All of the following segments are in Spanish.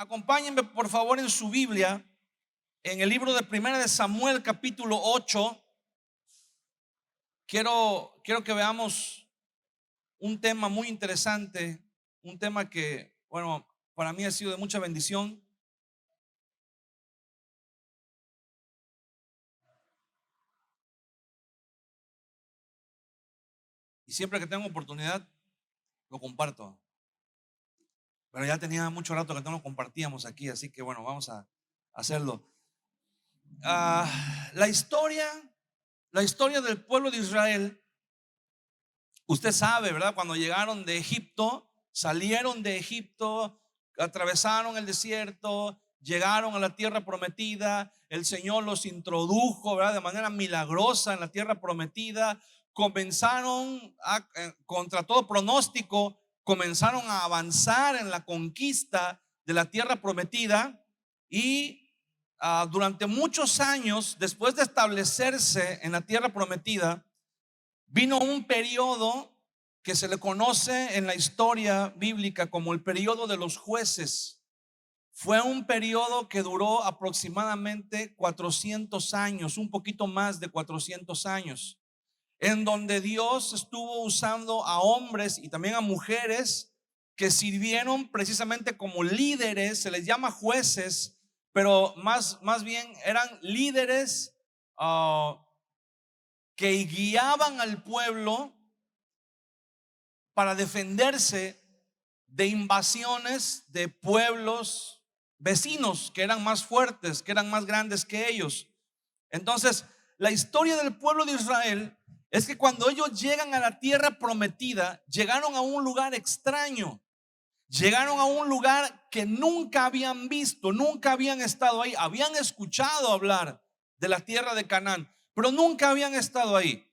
Acompáñenme por favor en su Biblia, en el libro de Primera de Samuel capítulo 8. Quiero que veamos un tema muy interesante, un tema que, bueno, para mí ha sido de mucha bendición. Y siempre que tengo oportunidad, lo comparto. Pero ya tenía mucho rato que no lo compartíamos aquí, así que bueno, vamos a hacerlo. La historia del pueblo de Israel. Usted sabe, ¿verdad? Cuando llegaron de Egipto, salieron de Egipto, atravesaron el desierto, llegaron a la tierra prometida. El Señor los introdujo, ¿verdad? De manera milagrosa en la tierra prometida. Contra todo pronóstico, comenzaron a avanzar en la conquista de la tierra prometida. Y durante muchos años, después de establecerse en la tierra prometida, vino un periodo que se le conoce en la historia bíblica como el periodo de los jueces. Fue un periodo que duró aproximadamente 400 años, un poquito más de 400 años, en donde Dios estuvo usando a hombres y también a mujeres que sirvieron precisamente como líderes. Se les llama jueces, pero más bien eran líderes que guiaban al pueblo para defenderse de invasiones de pueblos vecinos que eran más fuertes, que eran más grandes que ellos. Entonces, la historia del pueblo de Israel es que cuando ellos llegan a la tierra prometida, llegaron a un lugar extraño, llegaron a un lugar que nunca habían visto, nunca habían estado ahí. Habían escuchado hablar de la tierra de Canaán, pero nunca habían estado ahí.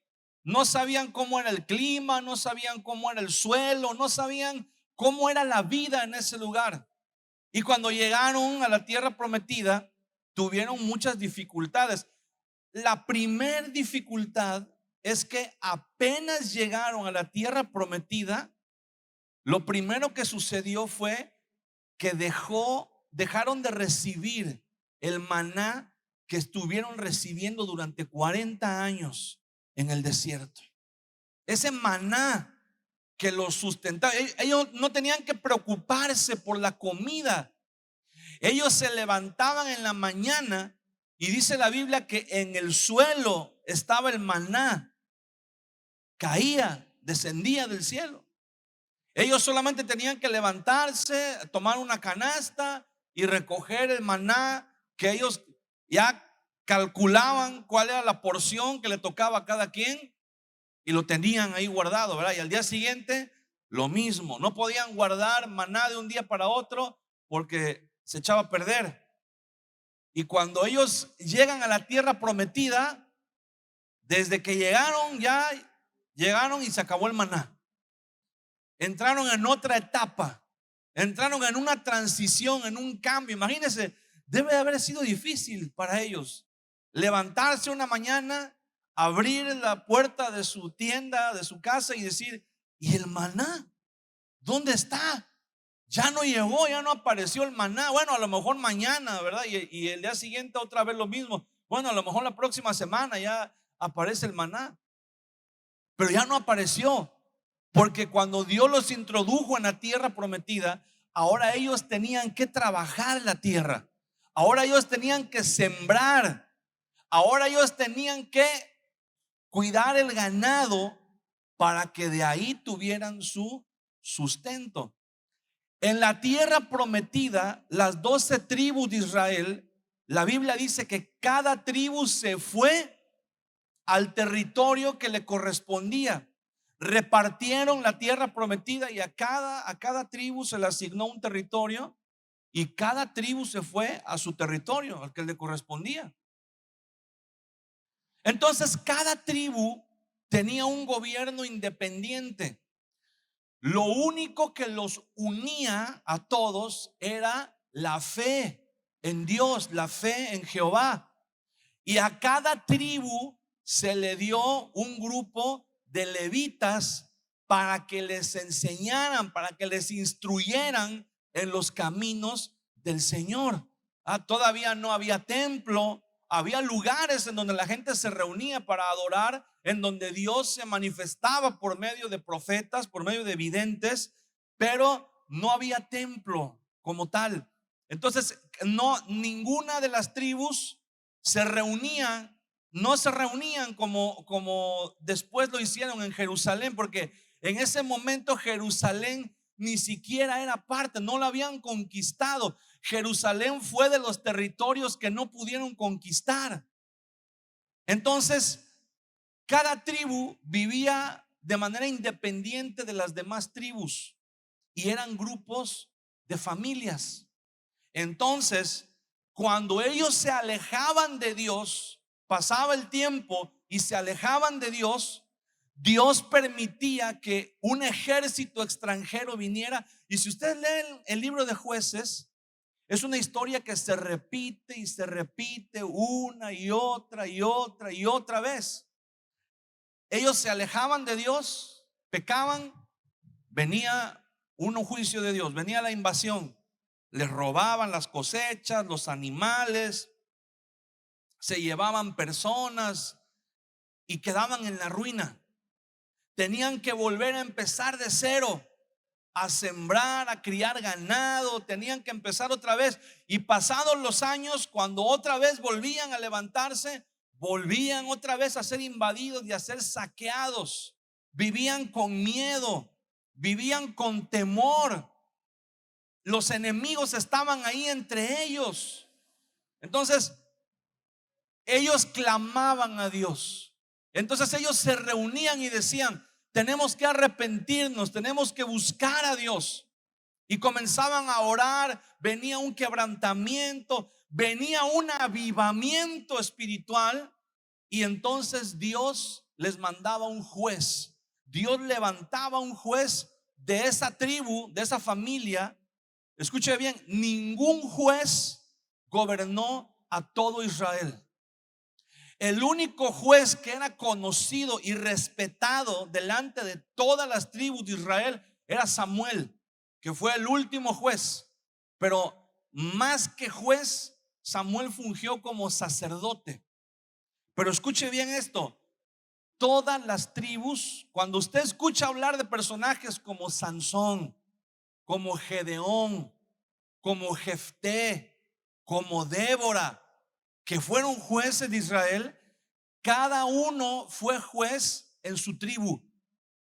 No sabían cómo era el clima, no sabían cómo era el suelo, no sabían cómo era la vida en ese lugar. Y cuando llegaron a la tierra prometida, tuvieron muchas dificultades. La primer dificultad es que apenas llegaron a la tierra prometida, lo primero que sucedió fue que dejaron de recibir el maná que estuvieron recibiendo durante 40 años en el desierto. Ese maná que los sustentaba. Ellos no tenían que preocuparse por la comida. Ellos se levantaban en la mañana y dice la Biblia que en el suelo estaba el maná. Caía, descendía del cielo. Ellos solamente tenían que levantarse, tomar una canasta y recoger el maná que ellos ya calculaban cuál era la porción que le tocaba a cada quien y lo tenían ahí guardado, ¿verdad? Y al día siguiente lo mismo. No podían guardar maná de un día para otro porque se echaba a perder. Y cuando ellos llegan a la tierra prometida, desde que llegaron ya llegaron y se acabó el maná. Entraron en otra etapa, entraron en una transición, en un cambio. Imagínense, debe de haber sido difícil para ellos levantarse una mañana, abrir la puerta de su tienda, de su casa y decir: ¿y el maná? ¿Dónde está? Ya no llegó, ya no apareció el maná. Bueno, a lo mejor mañana, ¿verdad? Y el día siguiente otra vez lo mismo. Bueno, a lo mejor la próxima semana ya aparece el maná, pero ya no apareció. Porque cuando Dios los introdujo en la tierra prometida, ahora ellos tenían que trabajar la tierra. Ahora ellos tenían que sembrar. Ahora ellos tenían que cuidar el ganado para que de ahí tuvieran su sustento. En la tierra prometida, las 12 tribus de Israel, la Biblia dice que cada tribu se fue al territorio que le correspondía. Repartieron la tierra prometida y a cada tribu se le asignó un territorio y cada tribu se fue a su territorio, al que le correspondía. Entonces cada tribu tenía un gobierno independiente. Lo único que los unía a todos era la fe en Dios, la fe en Jehová. Y a cada tribu se le dio un grupo de levitas para que les enseñaran, para que les instruyeran en los caminos del Señor. Todavía no había templo, había lugares en donde la gente se reunía para adorar, en donde Dios se manifestaba por medio de profetas, por medio de videntes, pero no había templo como tal. Entonces, no, ninguna de las tribus se reunían, no se reunían como después lo hicieron en Jerusalén, porque en ese momento Jerusalén ni siquiera era parte, no la habían conquistado. Jerusalén fue de los territorios que no pudieron conquistar. Entonces, cada tribu vivía de manera independiente de las demás tribus y eran grupos de familias. Entonces, cuando ellos se alejaban de Dios, pasaba el tiempo y se alejaban de Dios, Dios permitía que un ejército extranjero viniera. Y si ustedes leen el libro de Jueces, es una historia que se repite y se repite una y otra y otra y otra vez. Ellos se alejaban de Dios, pecaban, venía un juicio de Dios, venía la invasión, les robaban las cosechas, los animales, se llevaban personas y quedaban en la ruina. Tenían que volver a empezar de cero, a sembrar, a criar ganado, tenían que empezar otra vez. Y pasados los años, cuando otra vez volvían a levantarse, volvían otra vez a ser invadidos y a ser saqueados. Vivían con miedo, vivían con temor. Los enemigos estaban ahí entre ellos. Entonces, ellos clamaban a Dios. Entonces ellos se reunían y decían: tenemos que arrepentirnos, tenemos que buscar a Dios. Y comenzaban a orar, venía un quebrantamiento, venía un avivamiento espiritual. Y entonces Dios les mandaba un juez. Dios levantaba un juez de esa tribu, de esa familia. Escuche bien, ningún juez gobernó a todo Israel. El único juez que era conocido y respetado delante de todas las tribus de Israel era Samuel, que fue el último juez. Pero más que juez, Samuel fungió como sacerdote. Pero escuche bien esto: todas las tribus, cuando usted escucha hablar de personajes como Sansón, como Gedeón, como Jefté, como Débora, que fueron jueces de Israel, cada uno fue juez en su tribu,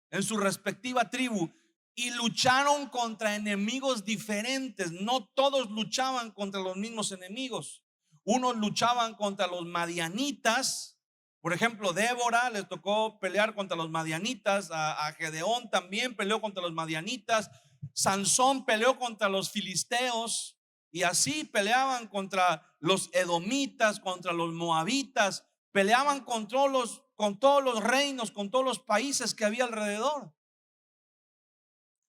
en su respectiva tribu, y lucharon contra enemigos diferentes. No todos luchaban contra los mismos enemigos. Unos luchaban contra los madianitas. Por ejemplo, Débora les tocó pelear contra los madianitas. A Gedeón también peleó contra los madianitas. Sansón peleó contra los filisteos. Y así peleaban contra los edomitas, contra los moabitas. Peleaban con todos los reinos, con todos los países que había alrededor.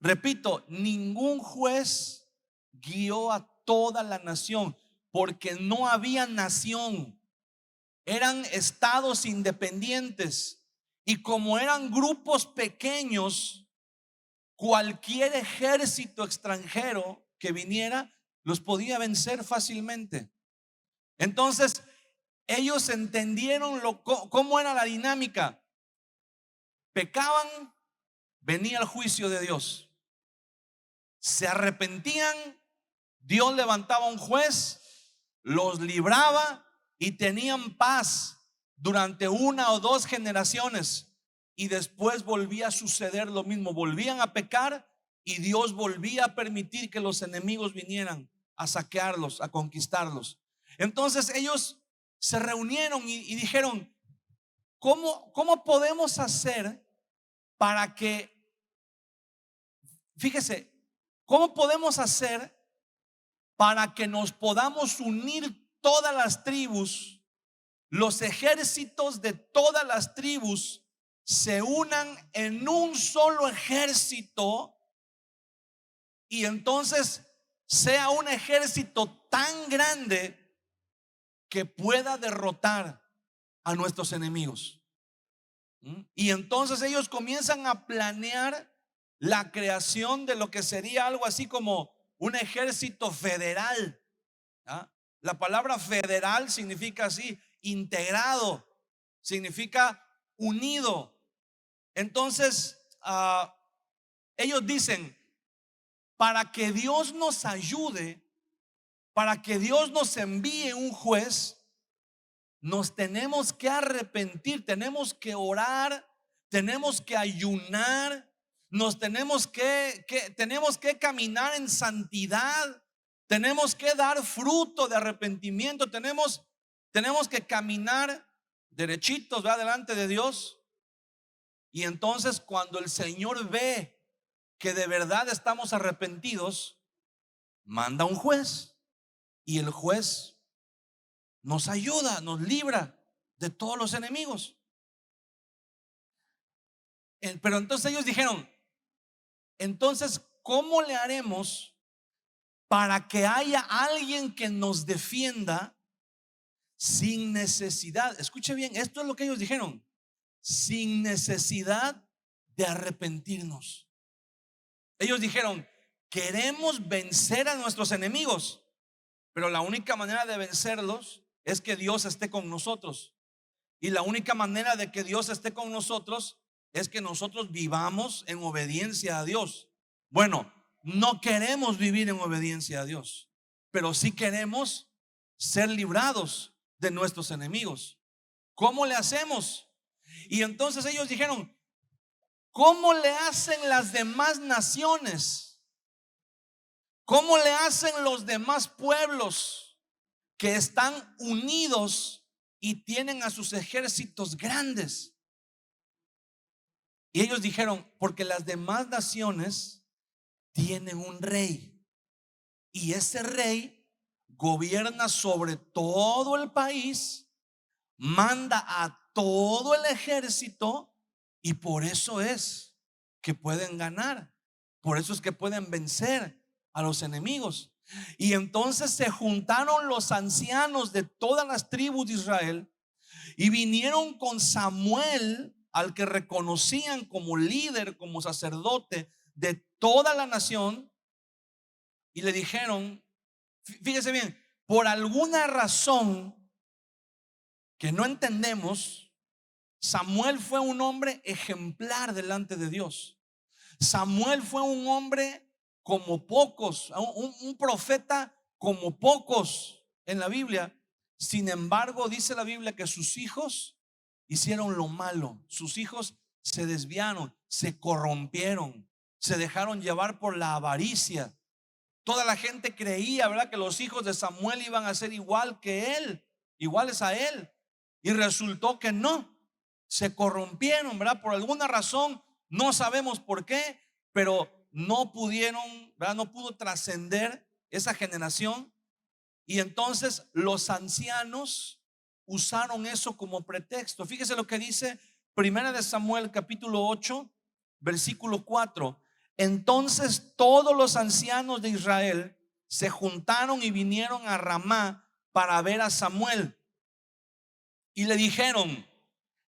Repito, ningún juez guió a toda la nación, porque no había nación. Eran estados independientes. Y como eran grupos pequeños, cualquier ejército extranjero que viniera los podía vencer fácilmente. Entonces, ellos entendieron cómo era la dinámica. Pecaban, venía el juicio de Dios. Se arrepentían, Dios levantaba un juez, los libraba y tenían paz durante una o dos generaciones. Y después volvía a suceder lo mismo. Volvían a pecar y Dios volvía a permitir que los enemigos vinieran a saquearlos, a conquistarlos. Entonces ellos se reunieron y dijeron: ¿cómo podemos hacer para que, fíjese, cómo podemos hacer para que nos podamos unir todas las tribus, los ejércitos de todas las tribus se unan en un solo ejército, y entonces sea un ejército tan grande que pueda derrotar a nuestros enemigos? Y entonces ellos comienzan a planear la creación de lo que sería algo así como un ejército federal. ¿Ah? La palabra federal significa así, integrado, significa unido. Entonces, ellos dicen, para que Dios nos ayude, para que Dios nos envíe un juez, nos tenemos que arrepentir, tenemos que orar, tenemos que ayunar, nos tenemos que caminar en santidad, tenemos que dar fruto de arrepentimiento, tenemos que caminar derechitos, ¿verdad? Delante de Dios. Y entonces cuando el Señor ve que de verdad estamos arrepentidos, manda un juez, y el juez nos ayuda, nos libra de todos los enemigos. Pero entonces ellos dijeron, entonces, ¿cómo le haremos para que haya alguien que nos defienda sin necesidad? Escuche bien, esto es lo que ellos dijeron, sin necesidad de arrepentirnos. Ellos dijeron, queremos vencer a nuestros enemigos, pero la única manera de vencerlos es que Dios esté con nosotros. Y la única manera de que Dios esté con nosotros es que nosotros vivamos en obediencia a Dios. Bueno, no queremos vivir en obediencia a Dios, pero sí queremos ser librados de nuestros enemigos. ¿Cómo le hacemos? Y entonces ellos dijeron, ¿cómo le hacen las demás naciones? ¿Cómo le hacen los demás pueblos que están unidos y tienen a sus ejércitos grandes? Y ellos dijeron, porque las demás naciones tienen un rey, y ese rey gobierna sobre todo el país, manda a todo el ejército, y por eso es que pueden ganar, por eso es que pueden vencer a los enemigos. Y entonces se juntaron los ancianos de todas las tribus de Israel y vinieron con Samuel, al que reconocían como líder, como sacerdote de toda la nación, y le dijeron, fíjese bien, por alguna razón que no entendemos, Samuel fue un hombre ejemplar delante de Dios. Samuel fue un hombre como pocos, un profeta como pocos en la Biblia. Sin embargo, dice la Biblia que sus hijos hicieron lo malo. Sus hijos se desviaron, se corrompieron, se dejaron llevar por la avaricia. Toda la gente creía, ¿verdad?, que los hijos de Samuel iban a ser igual que él, iguales a él. Y resultó que no, se corrompieron, ¿verdad? Por alguna razón, no sabemos por qué, pero no pudieron, ¿verdad? No pudo trascender esa generación. Y entonces los ancianos usaron eso como pretexto. Fíjese lo que dice Primera de Samuel capítulo 8 versículo 4. Entonces todos los ancianos de Israel se juntaron y vinieron a Ramá para ver a Samuel, y le dijeron: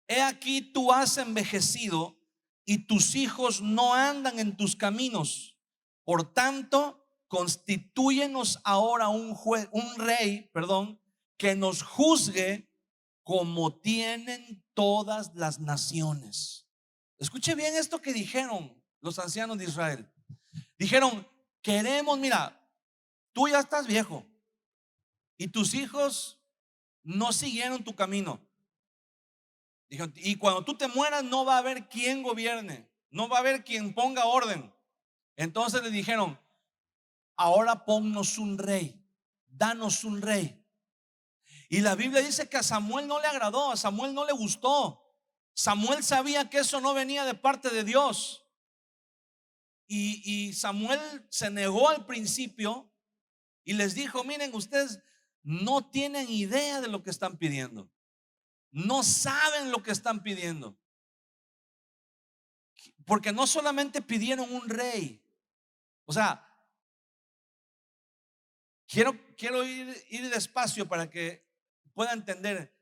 he aquí, tú has envejecido y tus hijos no andan en tus caminos. Por tanto, constitúyenos ahora un rey, que nos juzgue como tienen todas las naciones. Escuche bien esto que dijeron los ancianos de Israel. Dijeron: queremos, mira, tú ya estás viejo y tus hijos no siguieron tu camino. Dijeron, y cuando tú te mueras no va a haber quien gobierne, no va a haber quien ponga orden. Entonces le dijeron: ahora ponnos un rey, danos un rey. Y la Biblia dice que a Samuel no le agradó, a Samuel no le gustó. Samuel sabía que eso no venía de parte de Dios. Y Samuel se negó al principio y les dijo: miren, ustedes no tienen idea de lo que están pidiendo, no saben lo que están pidiendo. Porque no solamente pidieron un rey, o sea, quiero ir despacio para que pueda entender.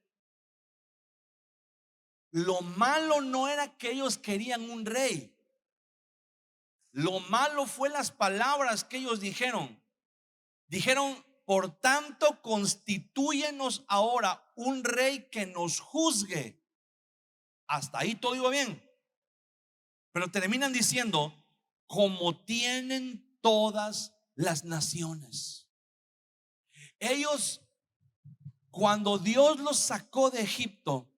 Lo malo no era que ellos querían un rey. Lo malo fue las palabras que ellos dijeron. Dijeron, por tanto, constitúyenos ahora un rey que nos juzgue. Hasta ahí todo iba bien. Pero terminan diciendo, como tienen todas las naciones. Ellos, cuando Dios los sacó de Egipto,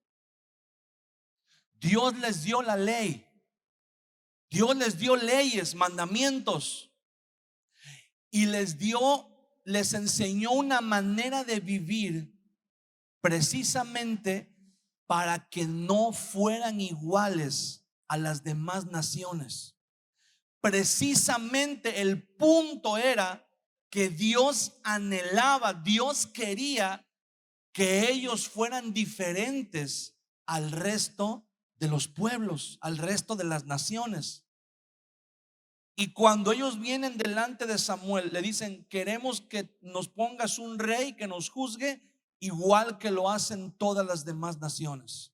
Dios les dio la ley. Dios les dio leyes, mandamientos, y les enseñó una manera de vivir precisamente para que no fueran iguales a las demás naciones. Precisamente el punto era que Dios anhelaba, Dios quería que ellos fueran diferentes al resto de los pueblos, al resto de las naciones. Y cuando ellos vienen delante de Samuel, le dicen, queremos que nos pongas un rey que nos juzgue igual que lo hacen todas las demás naciones.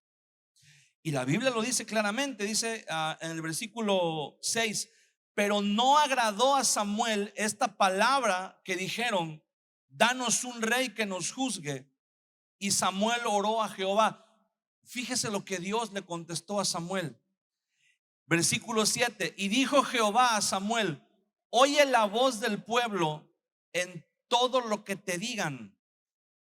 Y la Biblia lo dice claramente, dice en el versículo 6, pero no agradó a Samuel esta palabra que dijeron, danos un rey que nos juzgue. Y Samuel oró a Jehová. Fíjese lo que Dios le contestó a Samuel. Versículo 7, y dijo Jehová a Samuel, oye la voz del pueblo en todo lo que te digan,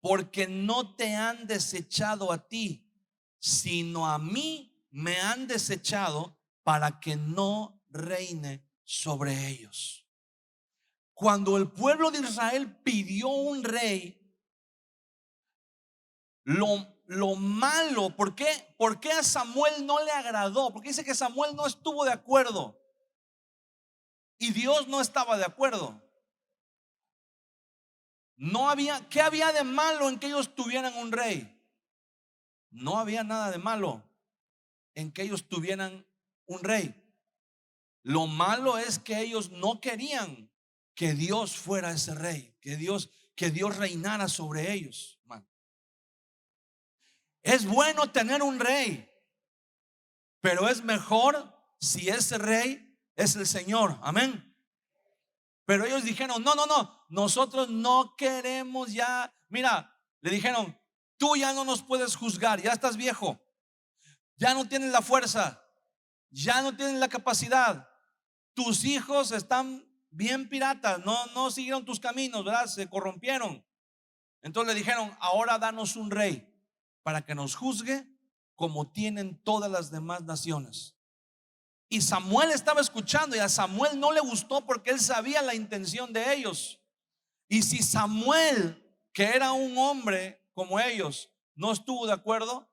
porque no te han desechado a ti, sino a mí me han desechado para que no reine sobre ellos. Cuando el pueblo de Israel pidió un rey, lo malo, ¿por qué a Samuel no le agradó? Porque dice que Samuel no estuvo de acuerdo y Dios no estaba de acuerdo. ¿Qué había de malo en que ellos tuvieran un rey? No había nada de malo en que ellos tuvieran un rey. Lo malo es que ellos no querían que Dios fuera ese rey, que Dios reinara sobre ellos. Es bueno tener un rey, pero es mejor si ese rey es el Señor. Amén. Pero ellos dijeron, no, nosotros no queremos ya. Mira, le dijeron, tú ya no nos puedes juzgar, ya estás viejo, ya no tienes la fuerza, ya no tienes la capacidad. Tus hijos están bien piratas, no siguieron tus caminos, ¿verdad? Se corrompieron. Entonces le dijeron, ahora danos un rey para que nos juzgue como tienen todas las demás naciones. Y Samuel estaba escuchando, y a Samuel no le gustó porque él sabía la intención de ellos. Y si Samuel, que era un hombre como ellos, no estuvo de acuerdo,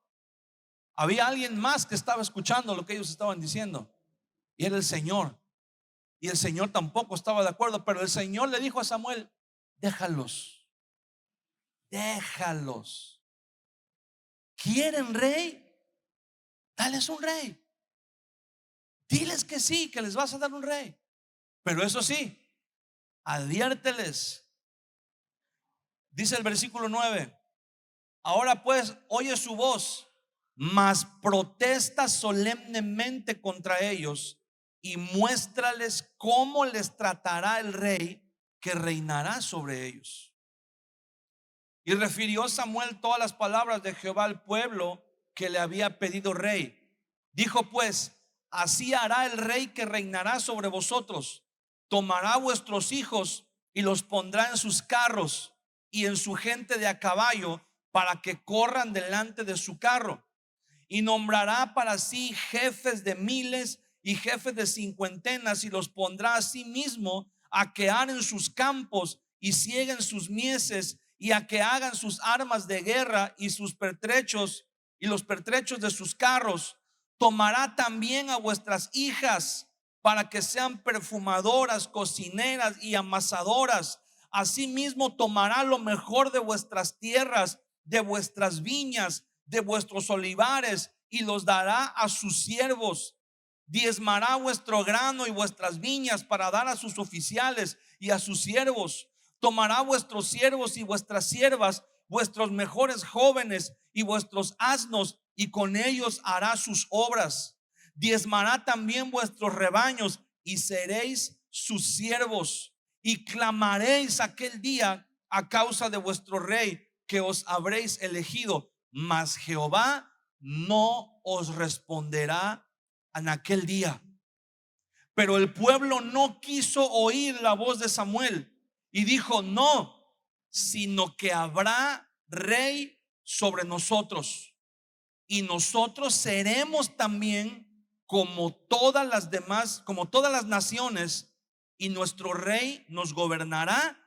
había alguien más que estaba escuchando lo que ellos estaban diciendo, y era el Señor. Y el Señor tampoco estaba de acuerdo, pero el Señor le dijo a Samuel, déjalos. ¿Quieren rey? Dales un rey. Diles que sí, que les vas a dar un rey. Pero eso sí, adviérteles. Dice el versículo 9, ahora pues oye su voz, mas protesta solemnemente contra ellos y muéstrales cómo les tratará el rey que reinará sobre ellos. Y refirió Samuel todas las palabras de Jehová al pueblo que le había pedido rey. Dijo pues, así hará el rey que reinará sobre vosotros. Tomará vuestros hijos y los pondrá en sus carros y en su gente de a caballo para que corran delante de su carro. Y nombrará para sí jefes de miles y jefes de cincuentenas y los pondrá a sí mismo a que aren sus campos y sieguen sus mieses y a que hagan sus armas de guerra y sus pertrechos y los pertrechos de sus carros. Tomará también a vuestras hijas para que sean perfumadoras, cocineras y amasadoras. Asimismo tomará lo mejor de vuestras tierras, de vuestras viñas, de vuestros olivares, y los dará a sus siervos. Diezmará vuestro grano y vuestras viñas para dar a sus oficiales y a sus siervos. Tomará vuestros siervos y vuestras siervas, vuestros mejores jóvenes y vuestros asnos, y con ellos hará sus obras. Diezmará también vuestros rebaños y seréis sus siervos, y clamaréis aquel día a causa de vuestro rey que os habréis elegido, mas Jehová no os responderá en aquel día. Pero el pueblo no quiso oír la voz de Samuel y dijo: no, sino que habrá rey sobre nosotros, y nosotros seremos también como todas las demás, como todas las naciones, y nuestro rey nos gobernará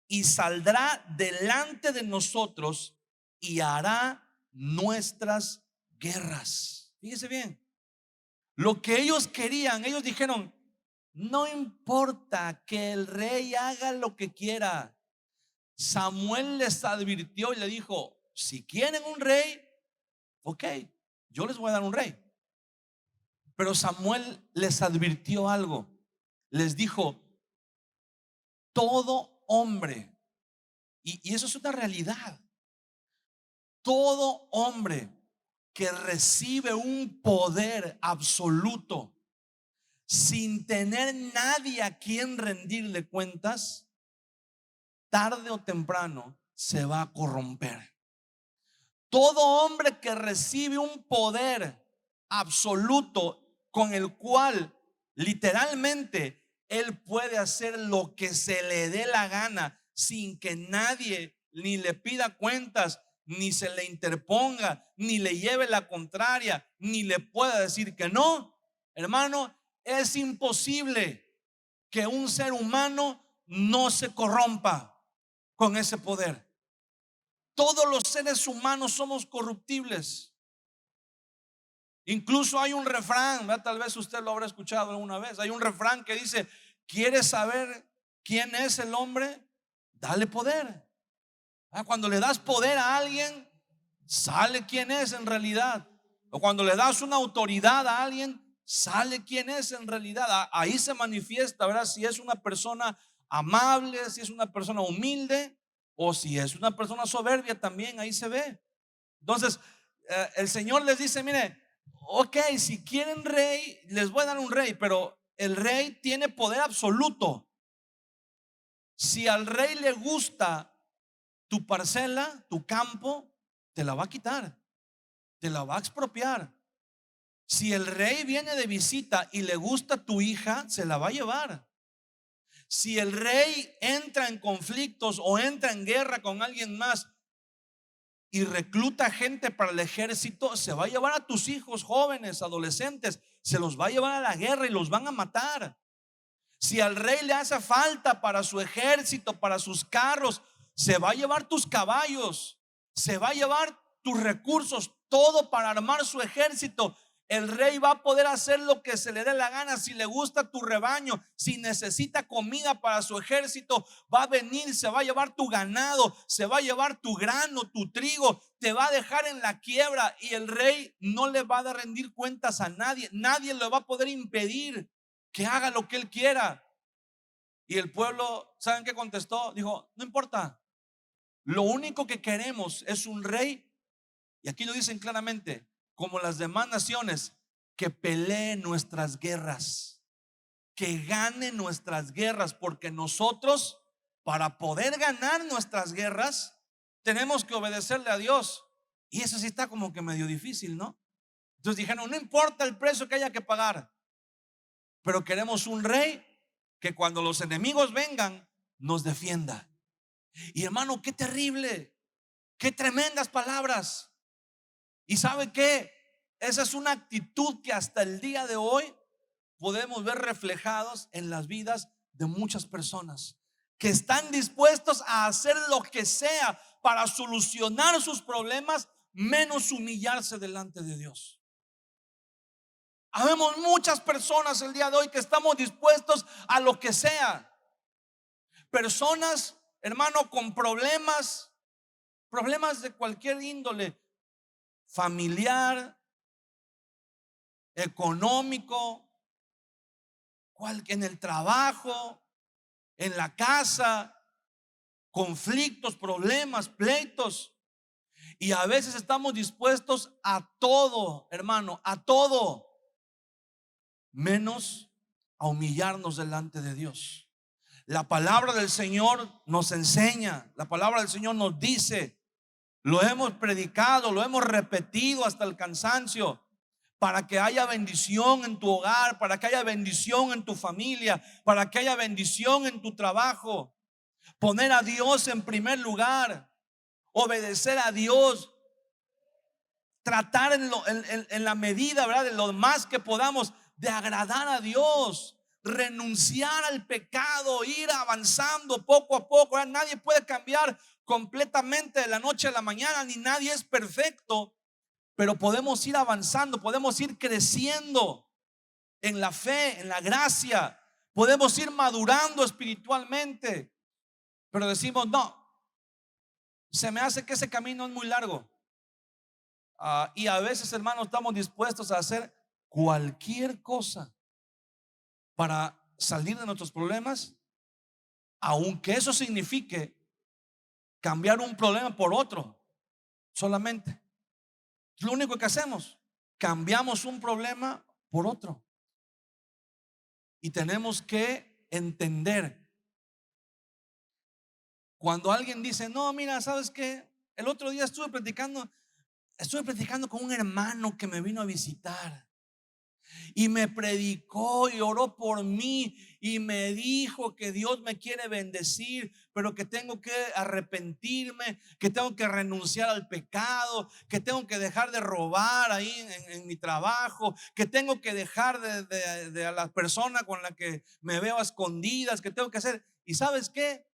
y saldrá delante de nosotros y hará nuestras guerras. Fíjese bien, lo que ellos querían, ellos dijeron: no importa que el rey haga lo que quiera. Samuel les advirtió y le dijo: si quieren un rey, ok, yo les voy a dar un rey. Pero Samuel les advirtió algo. Les dijo: todo hombre, y eso es una realidad, todo hombre que recibe un poder absoluto sin tener nadie a quien rendirle cuentas, tarde o temprano se va a corromper. Todo hombre que recibe un poder absoluto con el cual literalmente él puede hacer lo que se le dé la gana sin que nadie ni le pida cuentas, ni se le interponga, ni le lleve la contraria, ni le pueda decir que no, hermano, es imposible que un ser humano no se corrompa con ese poder. Todos los seres humanos somos corruptibles. Incluso hay un refrán, ¿verdad? Tal vez usted lo habrá escuchado alguna vez. Hay un refrán que dice: ¿quieres saber quién es el hombre? Dale poder. Cuando le das poder a alguien, sale quién es en realidad. O cuando le das una autoridad a alguien, sale quién es en realidad. Ahí se manifiesta, ¿verdad? Si es una persona amable, si es una persona humilde, o si es una persona soberbia, también ahí se ve. Entonces, el Señor les dice: mire, ok, si quieren rey, les voy a dar un rey, pero el rey tiene poder absoluto. Si al rey le gusta tu parcela, tu campo, te la va a quitar, te la va a expropiar. Si el rey viene de visita y le gusta tu hija, se la va a llevar. Si el rey entra en conflictos o entra en guerra con alguien más y recluta gente para el ejército, se va a llevar a tus hijos jóvenes, adolescentes, se los va a llevar a la guerra y los van a matar. Si al rey le hace falta para su ejército, para sus carros, se va a llevar tus caballos, se va a llevar tus recursos, todo para armar su ejército. El rey va a poder hacer lo que se le dé la gana. Si le gusta tu rebaño, si necesita comida para su ejército, va a venir, se va a llevar tu ganado, se va a llevar tu grano, tu trigo, te va a dejar en la quiebra, y el rey no le va a rendir cuentas a nadie. Nadie le va a poder impedir que haga lo que él quiera. Y el pueblo, ¿saben qué contestó? Dijo: no importa, lo único que queremos es un rey, y aquí lo dicen claramente, como las demás naciones, que pelee nuestras guerras, que gane nuestras guerras, porque nosotros, para poder ganar nuestras guerras, tenemos que obedecerle a Dios. Y eso sí está como que medio difícil, ¿no? Entonces dijeron: no importa el precio que haya que pagar, pero queremos un rey que cuando los enemigos vengan nos defienda. Y hermano, qué terrible, qué tremendas palabras. ¿Y sabe qué? Esa es una actitud que hasta el día de hoy podemos ver reflejados en las vidas de muchas personas que están dispuestos a hacer lo que sea para solucionar sus problemas, menos humillarse delante de Dios. Habemos muchas personas el día de hoy que estamos dispuestos a lo que sea. Personas, hermano, con problemas de cualquier índole, familiar, económico, en el trabajo, en la casa, conflictos, problemas, pleitos. Y a veces estamos dispuestos a todo, hermano, a todo, menos a humillarnos delante de Dios. La palabra del Señor nos enseña, la palabra del Señor nos dice, lo hemos predicado, lo hemos repetido hasta el cansancio, para que haya bendición en tu hogar, para que haya bendición en tu familia, para que haya bendición en tu trabajo. Poner a Dios en primer lugar, obedecer a Dios, tratar en la medida, ¿verdad?, de lo más que podamos de agradar a Dios, renunciar al pecado, ir avanzando poco a poco, ¿verdad? Nadie puede cambiar completamente de la noche a la mañana, ni nadie es perfecto, pero podemos ir avanzando, podemos ir creciendo en la fe, en la gracia, podemos ir madurando espiritualmente, pero decimos, no, se me hace que ese camino es muy largo. Y a veces, hermanos, estamos dispuestos a hacer cualquier cosa para salir de nuestros problemas, aunque eso signifique cambiar un problema por otro solamente. Es lo único que hacemos, cambiamos un problema por otro. Y tenemos que entender, cuando alguien dice, no, mira, ¿sabes qué? El otro día estuve platicando con un hermano que me vino a visitar y me predicó y oró por mí y me dijo que Dios me quiere bendecir, pero que tengo que arrepentirme, que tengo que renunciar al pecado, que tengo que dejar de robar ahí en mi trabajo, que tengo que dejar de a la persona con la que me veo a escondidas, que tengo que hacer. ¿Y sabes qué?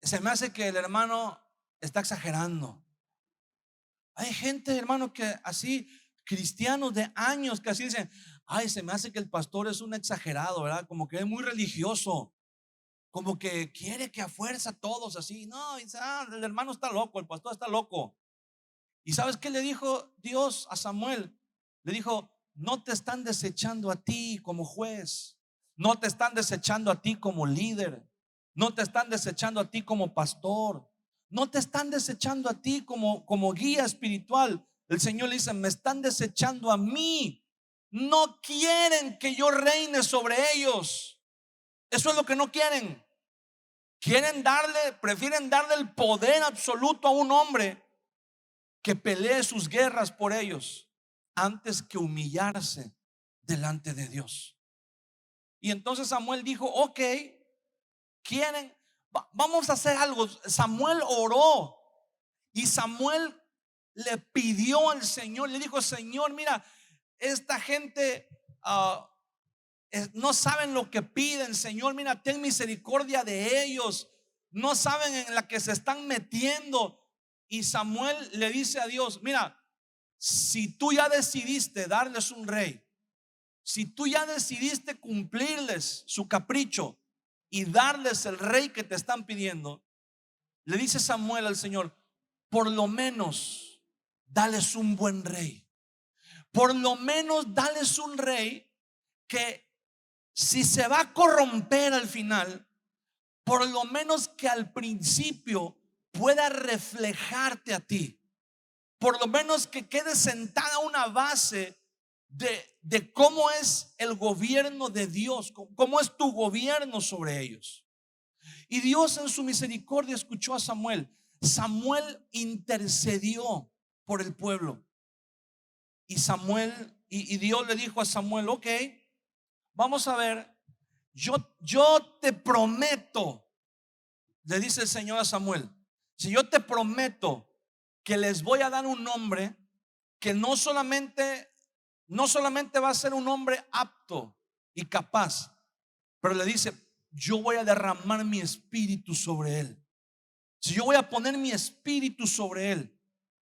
Se me hace que el hermano está exagerando. Hay gente, hermano, que así, cristianos de años, que así dicen, ay, se me hace que el pastor es un exagerado, ¿verdad? Como que es muy religioso, como que quiere que a fuerza todos así. No, dice, el hermano está loco, el pastor está loco. ¿Y sabes qué le dijo Dios a Samuel? Le dijo, no te están desechando a ti como juez, no te están desechando a ti como líder, no te están desechando a ti como pastor, no te están desechando a ti como guía espiritual. El Señor le dice, me están desechando a mí. No quieren que yo reine sobre ellos. Eso es lo que no quieren. Prefieren darle el poder absoluto a un hombre que pelee sus guerras por ellos antes que humillarse delante de Dios. Y entonces Samuel dijo, ok, quieren, vamos a hacer algo. Samuel oró y Samuel le pidió al Señor, le dijo, Señor, mira, esta gente no saben lo que piden, Señor, mira, ten misericordia de ellos, no saben en la que se están metiendo. Y Samuel le dice a Dios, mira, si tú ya decidiste darles un rey, si tú ya decidiste cumplirles su capricho y darles el rey que te están pidiendo, le dice Samuel al Señor, por lo menos dales un buen rey. Por lo menos dales un rey que, si se va a corromper al final, por lo menos que al principio pueda reflejarte a ti. Por lo menos que quede sentada una base de cómo es el gobierno de Dios, cómo es tu gobierno sobre ellos. Y Dios en su misericordia escuchó a Samuel. Samuel intercedió por el pueblo. Y Dios le dijo a Samuel, ok, vamos a ver, yo te prometo, le dice el Señor a Samuel, si yo te prometo que les voy a dar un hombre que no solamente va a ser un hombre apto y capaz, pero le dice, yo voy a derramar mi espíritu sobre él. Si yo voy a poner mi espíritu sobre él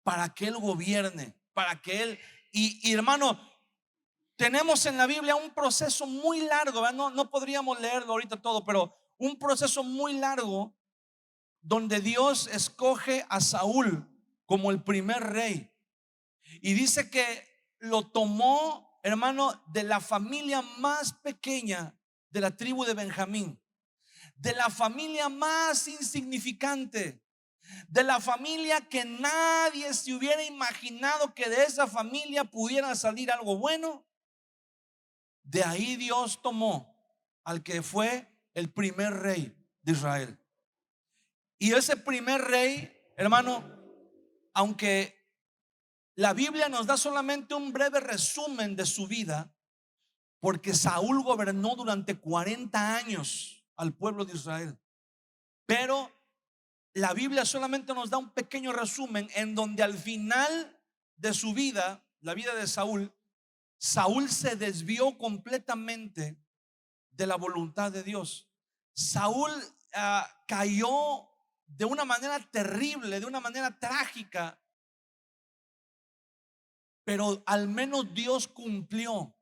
para que él gobierne, para que él, y hermano, tenemos en la Biblia un proceso muy largo, ¿verdad? No podríamos leerlo ahorita todo, pero un proceso muy largo donde Dios escoge a Saúl como el primer rey. Y dice que lo tomó, hermano, de la familia más pequeña de la tribu de Benjamín, de la familia más insignificante, de la familia que nadie se hubiera imaginado que de esa familia pudiera salir algo bueno. De ahí Dios tomó al que fue el primer rey de Israel. Y ese primer rey, hermano, aunque la Biblia nos da solamente un breve resumen de su vida, porque Saúl gobernó durante 40 años al pueblo de Israel. Pero la Biblia solamente nos da un pequeño resumen en donde al final de su vida, la vida de Saúl, Saúl se desvió completamente de la voluntad de Dios. Saúl cayó de una manera terrible, de una manera trágica, pero al menos Dios cumplió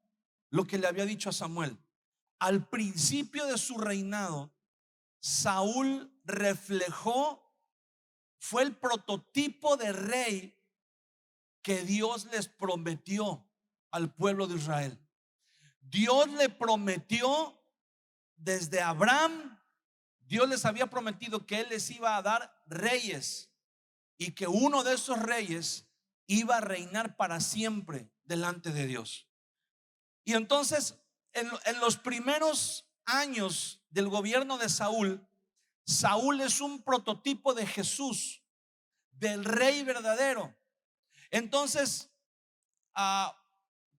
lo que le había dicho a Samuel. Al principio de su reinado, Saúl reflejó, fue el prototipo de rey que Dios les prometió al pueblo de Israel. Dios le prometió desde Abraham, Dios les había prometido que Él les iba a dar reyes y que uno de esos reyes iba a reinar para siempre delante de Dios. Y entonces, en los primeros años del gobierno de Saúl, Saúl es un prototipo de Jesús, del rey verdadero. Entonces,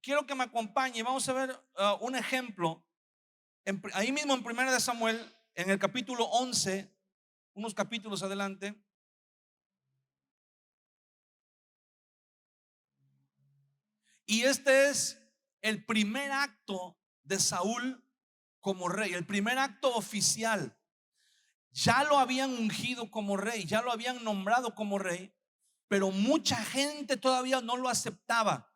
quiero que me acompañe. Vamos a ver un ejemplo. Ahí mismo en 1 de Samuel, en el capítulo 11, unos capítulos adelante. Y este es el primer acto de Saúl como rey, el primer acto oficial. Ya lo habían ungido como rey, ya lo habían nombrado como rey, pero mucha gente todavía no lo aceptaba.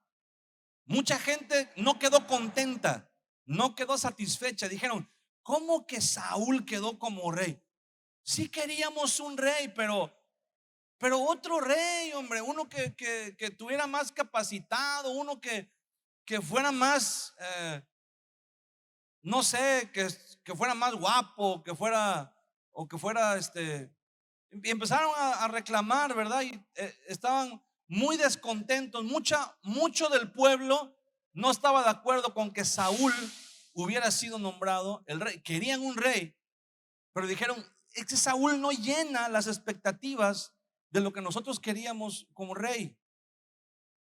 Mucha gente no quedó contenta, no quedó satisfecha. Dijeron, ¿cómo que Saúl quedó como rey? Sí queríamos un rey, pero otro rey, hombre, uno que tuviera más capacitado, uno que fuera más, no sé, que fuera más guapo, que fuera, o que fuera y empezaron a reclamar, ¿verdad? Y estaban muy descontentos. Mucho del pueblo no estaba de acuerdo con que Saúl hubiera sido nombrado el rey. Querían un rey, pero dijeron, es que Saúl no llena las expectativas de lo que nosotros queríamos como rey.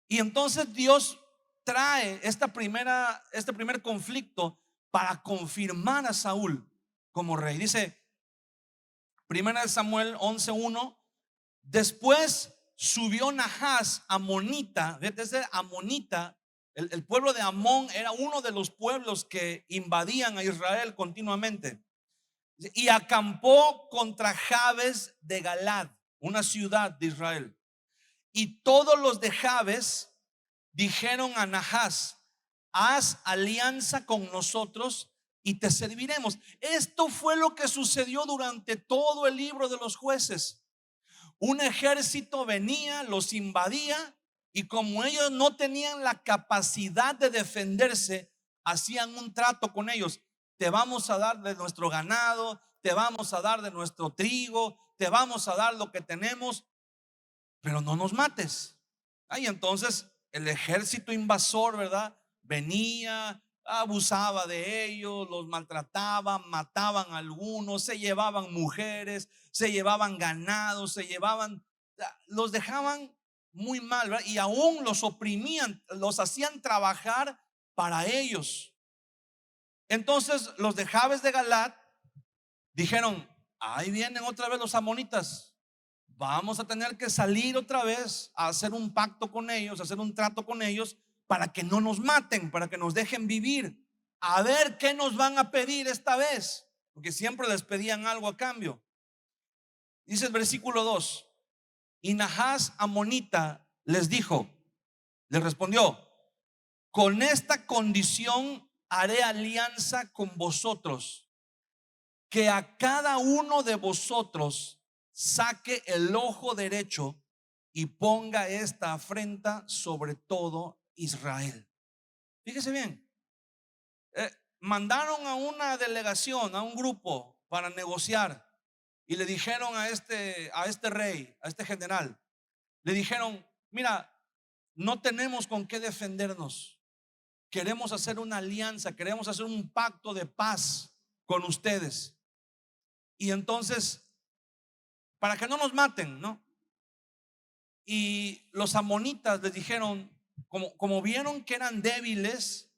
Y entonces Dios trae este primer conflicto para confirmar a Saúl como rey. Dice 1 Samuel 11:1. Después subió Nahás amonita. Desde Amonita, el pueblo de Amón era uno de los pueblos que invadían a Israel continuamente, y acampó contra Jabes de Galad, una ciudad de Israel. Y todos los de Jabes dijeron a Nahás, haz alianza con nosotros y te serviremos. Esto fue lo que sucedió durante todo el libro de los jueces. Un ejército venía, los invadía, y como ellos no tenían la capacidad de defenderse, hacían un trato con ellos. Te vamos a dar de nuestro ganado, te vamos a dar de nuestro trigo, te vamos a dar lo que tenemos, pero no nos mates. Ahí entonces el ejército invasor, ¿verdad? Venía, abusaba de ellos, los maltrataban, mataban a algunos, se llevaban mujeres, se llevaban ganados, los dejaban muy mal, ¿verdad? Y aún los oprimían, los hacían trabajar para ellos. Entonces los de Jabes de Galat dijeron, ahí vienen otra vez los amonitas. Vamos a tener que salir otra vez a hacer un pacto con ellos, a hacer un trato con ellos para que no nos maten, para que nos dejen vivir. A ver qué nos van a pedir esta vez, porque siempre les pedían algo a cambio. Dice el versículo 2: y Nahás amonita les dijo, les respondió, con esta condición haré alianza con vosotros, que a cada uno de vosotros saque el ojo derecho y ponga esta afrenta sobre todo Israel. Fíjese bien, mandaron a una delegación, a un grupo para negociar, y le dijeron a este rey, a este general, le dijeron, mira, no tenemos con qué defendernos. queremos hacer una alianza, queremos hacer un pacto de paz con ustedes. Y entonces, para que no nos maten, ¿no? Y los amonitas les dijeron, como vieron que eran débiles,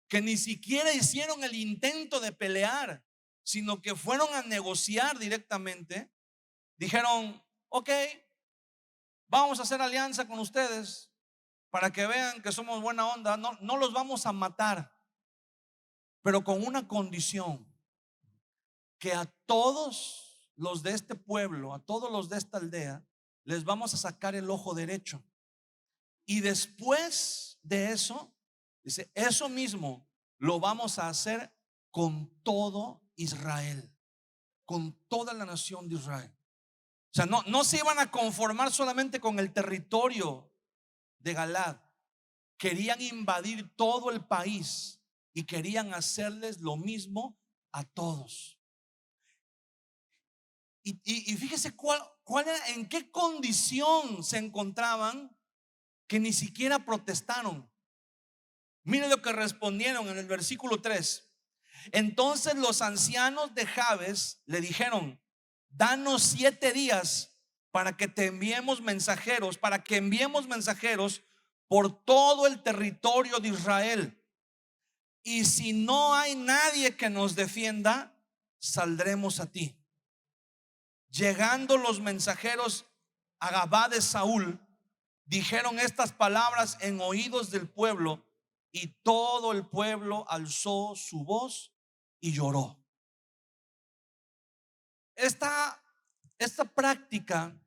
que ni siquiera hicieron el intento de pelear, sino que fueron a negociar directamente, dijeron: ok, vamos a hacer alianza con ustedes para que vean que somos buena onda. No los vamos a matar, pero con una condición: que a todos los de este pueblo, a todos los de esta aldea, les vamos a sacar el ojo derecho. Y después de eso, dice, eso mismo lo vamos a hacer con todo Israel, con toda la nación de Israel. O sea, no se iban a conformar solamente con el territorio de Galaad. Querían invadir todo el país y querían hacerles lo mismo a todos. Y fíjese en qué condición se encontraban, que ni siquiera protestaron. Mire lo que respondieron en el versículo 3. Entonces los ancianos de Jabes le dijeron: danos 7 días para que enviemos mensajeros por todo el territorio de Israel. Y si no hay nadie que nos defienda, saldremos a ti. Llegando los mensajeros a Gabá de Saúl, dijeron estas palabras en oídos del pueblo, y todo el pueblo alzó su voz y lloró. Esta práctica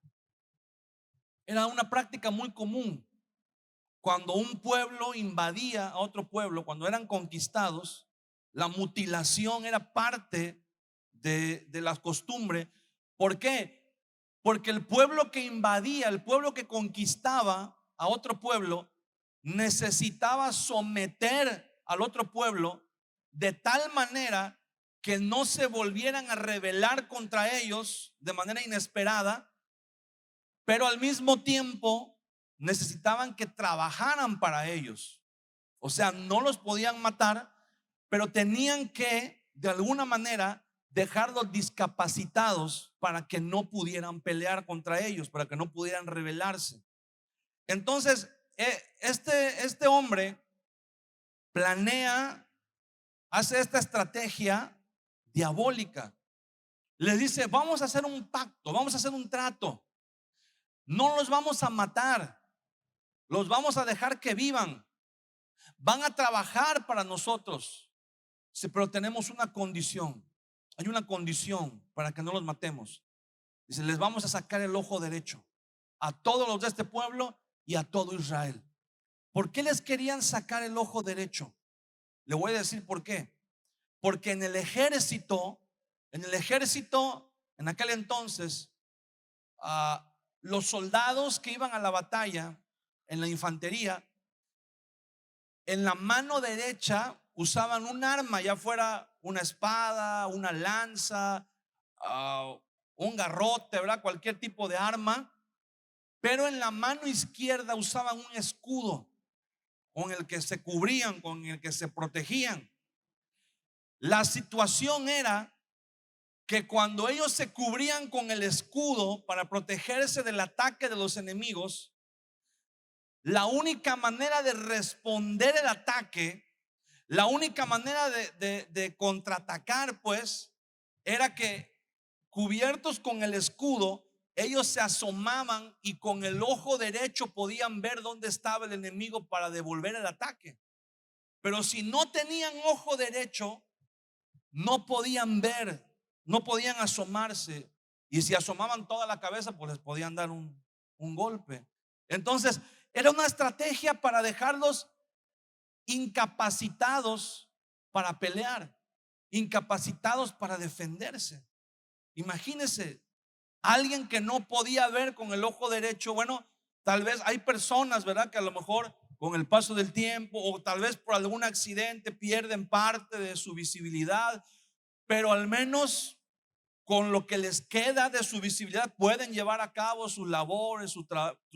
era una práctica muy común. Cuando un pueblo invadía a otro pueblo, cuando eran conquistados, la mutilación era parte de la costumbre. ¿Por qué? Porque el pueblo que invadía, el pueblo que conquistaba a otro pueblo, necesitaba someter al otro pueblo de tal manera que no se volvieran a rebelar contra ellos de manera inesperada, pero al mismo tiempo necesitaban que trabajaran para ellos. O sea, no los podían matar, pero tenían que de alguna manera dejarlos discapacitados para que no pudieran pelear contra ellos, para que no pudieran rebelarse. Entonces este hombre planea, hace esta estrategia diabólica. Les dice: vamos a hacer un pacto, vamos a hacer un trato. No los vamos a matar, los vamos a dejar que vivan. Van a trabajar para nosotros. Sí, pero tenemos una condición. Hay una condición para que no los matemos. Dice: les vamos a sacar el ojo derecho a todos los de este pueblo y a todo Israel. ¿Por qué les querían sacar el ojo derecho? Le voy a decir por qué. Porque en el ejército en aquel entonces, los soldados que iban a la batalla en la infantería, en la mano derecha usaban un arma, ya fuera una espada, una lanza, un garrote, ¿verdad? Cualquier tipo de arma. Pero en la mano izquierda usaban un escudo con el que se cubrían, con el que se protegían. La situación era que cuando ellos se cubrían con el escudo para protegerse del ataque de los enemigos, la única manera de responder el ataque, la única manera de contraatacar, pues, era que cubiertos con el escudo, ellos se asomaban y con el ojo derecho podían ver dónde estaba el enemigo para devolver el ataque. Pero si no tenían ojo derecho, no podían ver, no podían asomarse. Y si asomaban toda la cabeza, pues les podían dar un golpe. Entonces era una estrategia para dejarlos incapacitados para pelear, incapacitados para defenderse. Imagínense, alguien que no podía ver con el ojo derecho. Bueno, tal vez hay personas, ¿verdad?, que a lo mejor con el paso del tiempo o tal vez por algún accidente pierden parte de su visibilidad, pero al menos con lo que les queda de su visibilidad pueden llevar a cabo sus labores, su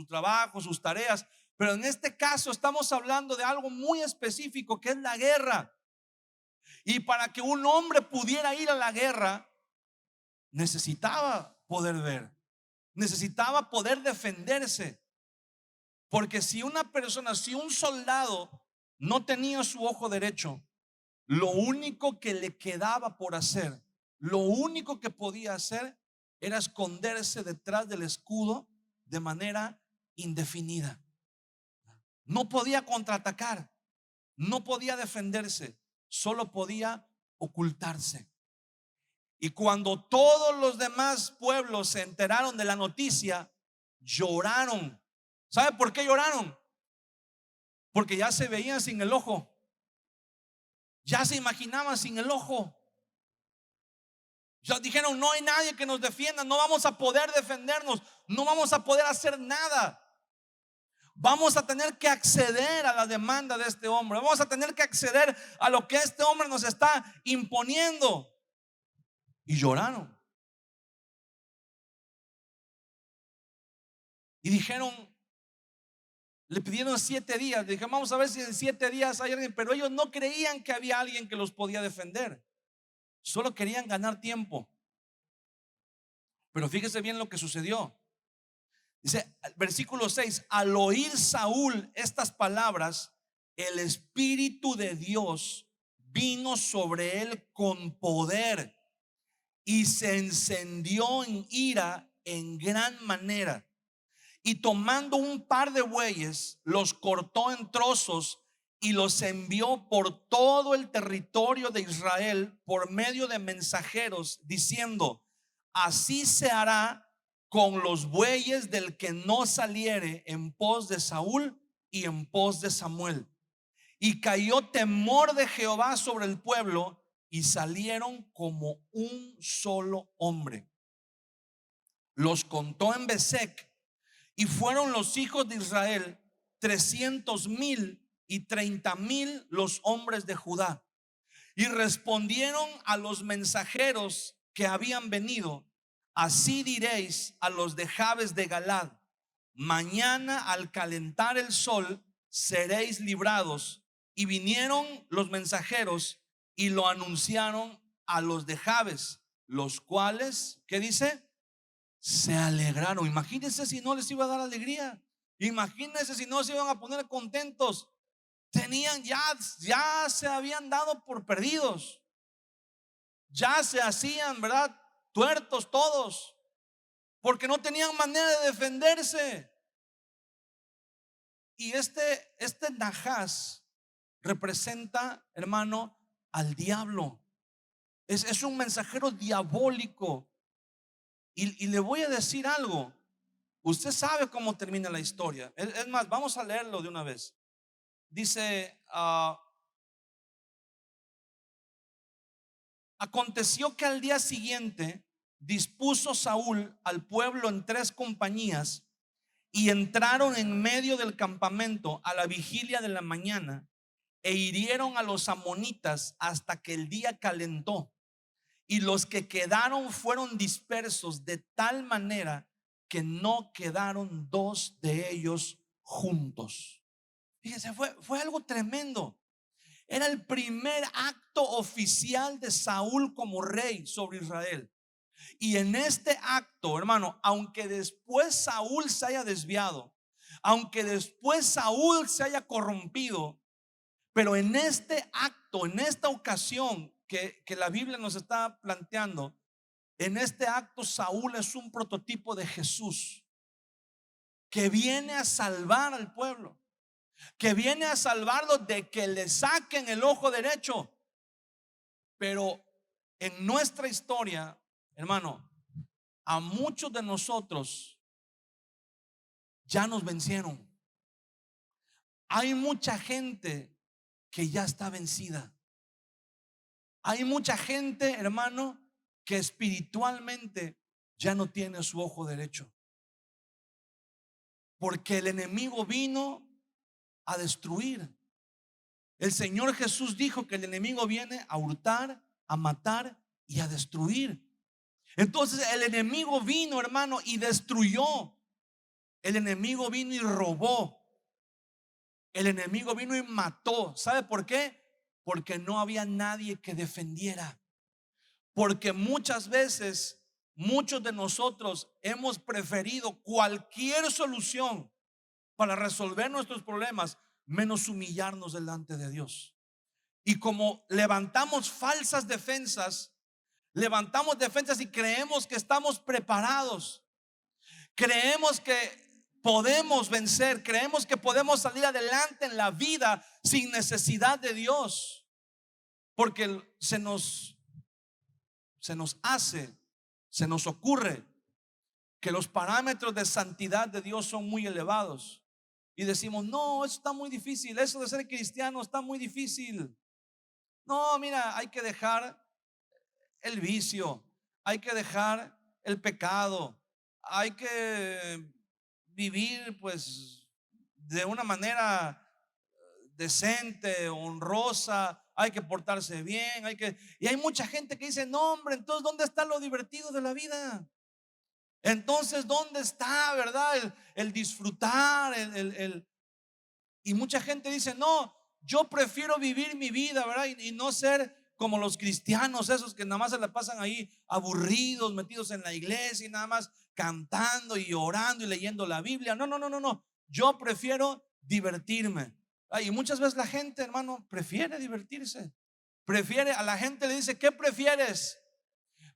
trabajo, sus tareas. Pero en este caso estamos hablando de algo muy específico, que es la guerra. Y para que un hombre pudiera ir a la guerra, necesitaba poder ver, necesitaba poder defenderse. Porque si una persona, si un soldado no tenía su ojo derecho, lo único que le quedaba por hacer, lo único que podía hacer era esconderse detrás del escudo de manera indefinida. No podía contraatacar, no podía defenderse, solo podía ocultarse. Y cuando todos los demás pueblos se enteraron de la noticia, lloraron. ¿Sabe por qué lloraron? Porque ya se veían sin el ojo, ya se imaginaban sin el ojo. Ya dijeron: no hay nadie que nos defienda, no vamos a poder defendernos, no vamos a poder hacer nada. Vamos a tener que acceder a la demanda de este hombre, vamos a tener que acceder a lo que este hombre nos está imponiendo. Y lloraron. Y dijeron, le pidieron 7 días. Le dijeron: vamos a ver si en 7 días hay alguien. Pero ellos no creían que había alguien que los podía defender, solo querían ganar tiempo. Pero fíjese bien lo que sucedió. Dice, versículo 6: al oír Saúl estas palabras, el Espíritu de Dios vino sobre él con poder y se encendió en ira en gran manera. Y tomando un par de bueyes, los cortó en trozos y los envió por todo el territorio de Israel por medio de mensajeros, diciendo: así se hará con los bueyes del que no saliere en pos de Saúl y en pos de Samuel. Y cayó temor de Jehová sobre el pueblo, y salieron como un solo hombre. Los contó en Besec, y fueron los hijos de Israel 300,000 y 30,000 los hombres de Judá. Y respondieron a los mensajeros que habían venido: así diréis a los de Jabes de Galad: mañana al calentar el sol seréis librados. Y vinieron los mensajeros y lo anunciaron a los de Jabes, los cuales, ¿qué dice? Se alegraron. Imagínense si no les iba a dar alegría. Imagínense si no se iban a poner contentos. Tenían ya se habían dado por perdidos. Ya se hacían, ¿verdad?, tuertos todos, porque no tenían manera de defenderse. Y este Nachas representa, hermano, al diablo. Es un mensajero diabólico. Y le voy a decir algo. Usted sabe cómo termina la historia. Es más, vamos a leerlo de una vez. Dice: aconteció que al día siguiente dispuso Saúl al pueblo en 3 compañías, y entraron en medio del campamento a la vigilia de la mañana, e hirieron a los amonitas hasta que el día calentó. Y los que quedaron fueron dispersos de tal manera que no quedaron 2 de ellos juntos. Fíjense, fue algo tremendo. Era el primer acto oficial de Saúl como rey sobre Israel. Y en este acto, hermano, aunque después Saúl se haya desviado, aunque después Saúl se haya corrompido, pero en este acto, en esta ocasión que la Biblia nos está planteando, en este acto Saúl es un prototipo de Jesús, que viene a salvar al pueblo, que viene a salvarlo de que le saquen el ojo derecho. Pero en nuestra historia, hermano, a muchos de nosotros ya nos vencieron. Hay mucha gente que ya está vencida. Hay mucha gente, hermano, que espiritualmente ya no tiene su ojo derecho, porque el enemigo vino a destruir. El Señor Jesús dijo que el enemigo viene a hurtar, a matar y a destruir. Entonces el enemigo vino, hermano, y destruyó. El enemigo vino y robó. El enemigo vino y mató. ¿Sabe por qué? Porque no había nadie que defendiera. Porque muchas veces, muchos de nosotros hemos preferido cualquier solución para resolver nuestros problemas, menos humillarnos delante de Dios. Y como levantamos defensas y creemos que estamos preparados, creemos que podemos vencer, creemos que podemos salir adelante en la vida sin necesidad de Dios, porque se nos ocurre que los parámetros de santidad de Dios son muy elevados y decimos: no, eso está muy difícil, eso de ser cristiano está muy difícil. No, mira, hay que dejar el vicio, hay que dejar el pecado, hay que vivir pues de una manera decente, honrosa, hay que portarse bien, y hay mucha gente que dice: no, hombre, entonces ¿dónde está lo divertido de la vida? Entonces ¿dónde está, verdad, el disfrutar, y mucha gente dice: no, yo prefiero vivir mi vida, verdad, y no ser como los cristianos esos que nada más se la pasan ahí aburridos, metidos en la iglesia y nada más cantando y orando y leyendo la Biblia. No, no, no, no, no. Yo prefiero divertirme. Y muchas veces la gente, hermano, prefiere divertirse. A la gente le dice: ¿qué prefieres?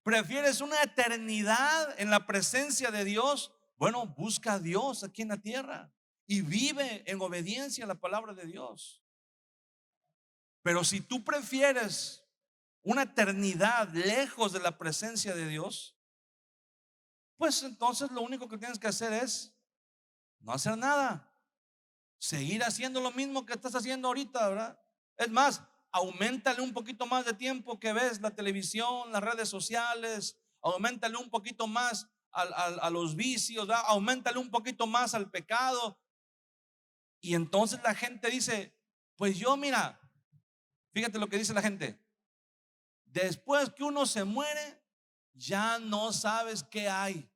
¿Prefieres una eternidad en la presencia de Dios? Bueno, busca a Dios aquí en la tierra y vive en obediencia a la palabra de Dios. Pero si tú prefieres una eternidad lejos de la presencia de Dios, pues entonces lo único que tienes que hacer es no hacer nada, seguir haciendo lo mismo que estás haciendo ahorita, ¿verdad? Es más, auméntale un poquito más de tiempo que ves la televisión, las redes sociales, auméntale un poquito más a los vicios, ¿verdad? Auméntale un poquito más al pecado. Y entonces la gente dice: pues yo, mira, fíjate lo que dice la gente: después que uno se muere, ya no sabes qué hay.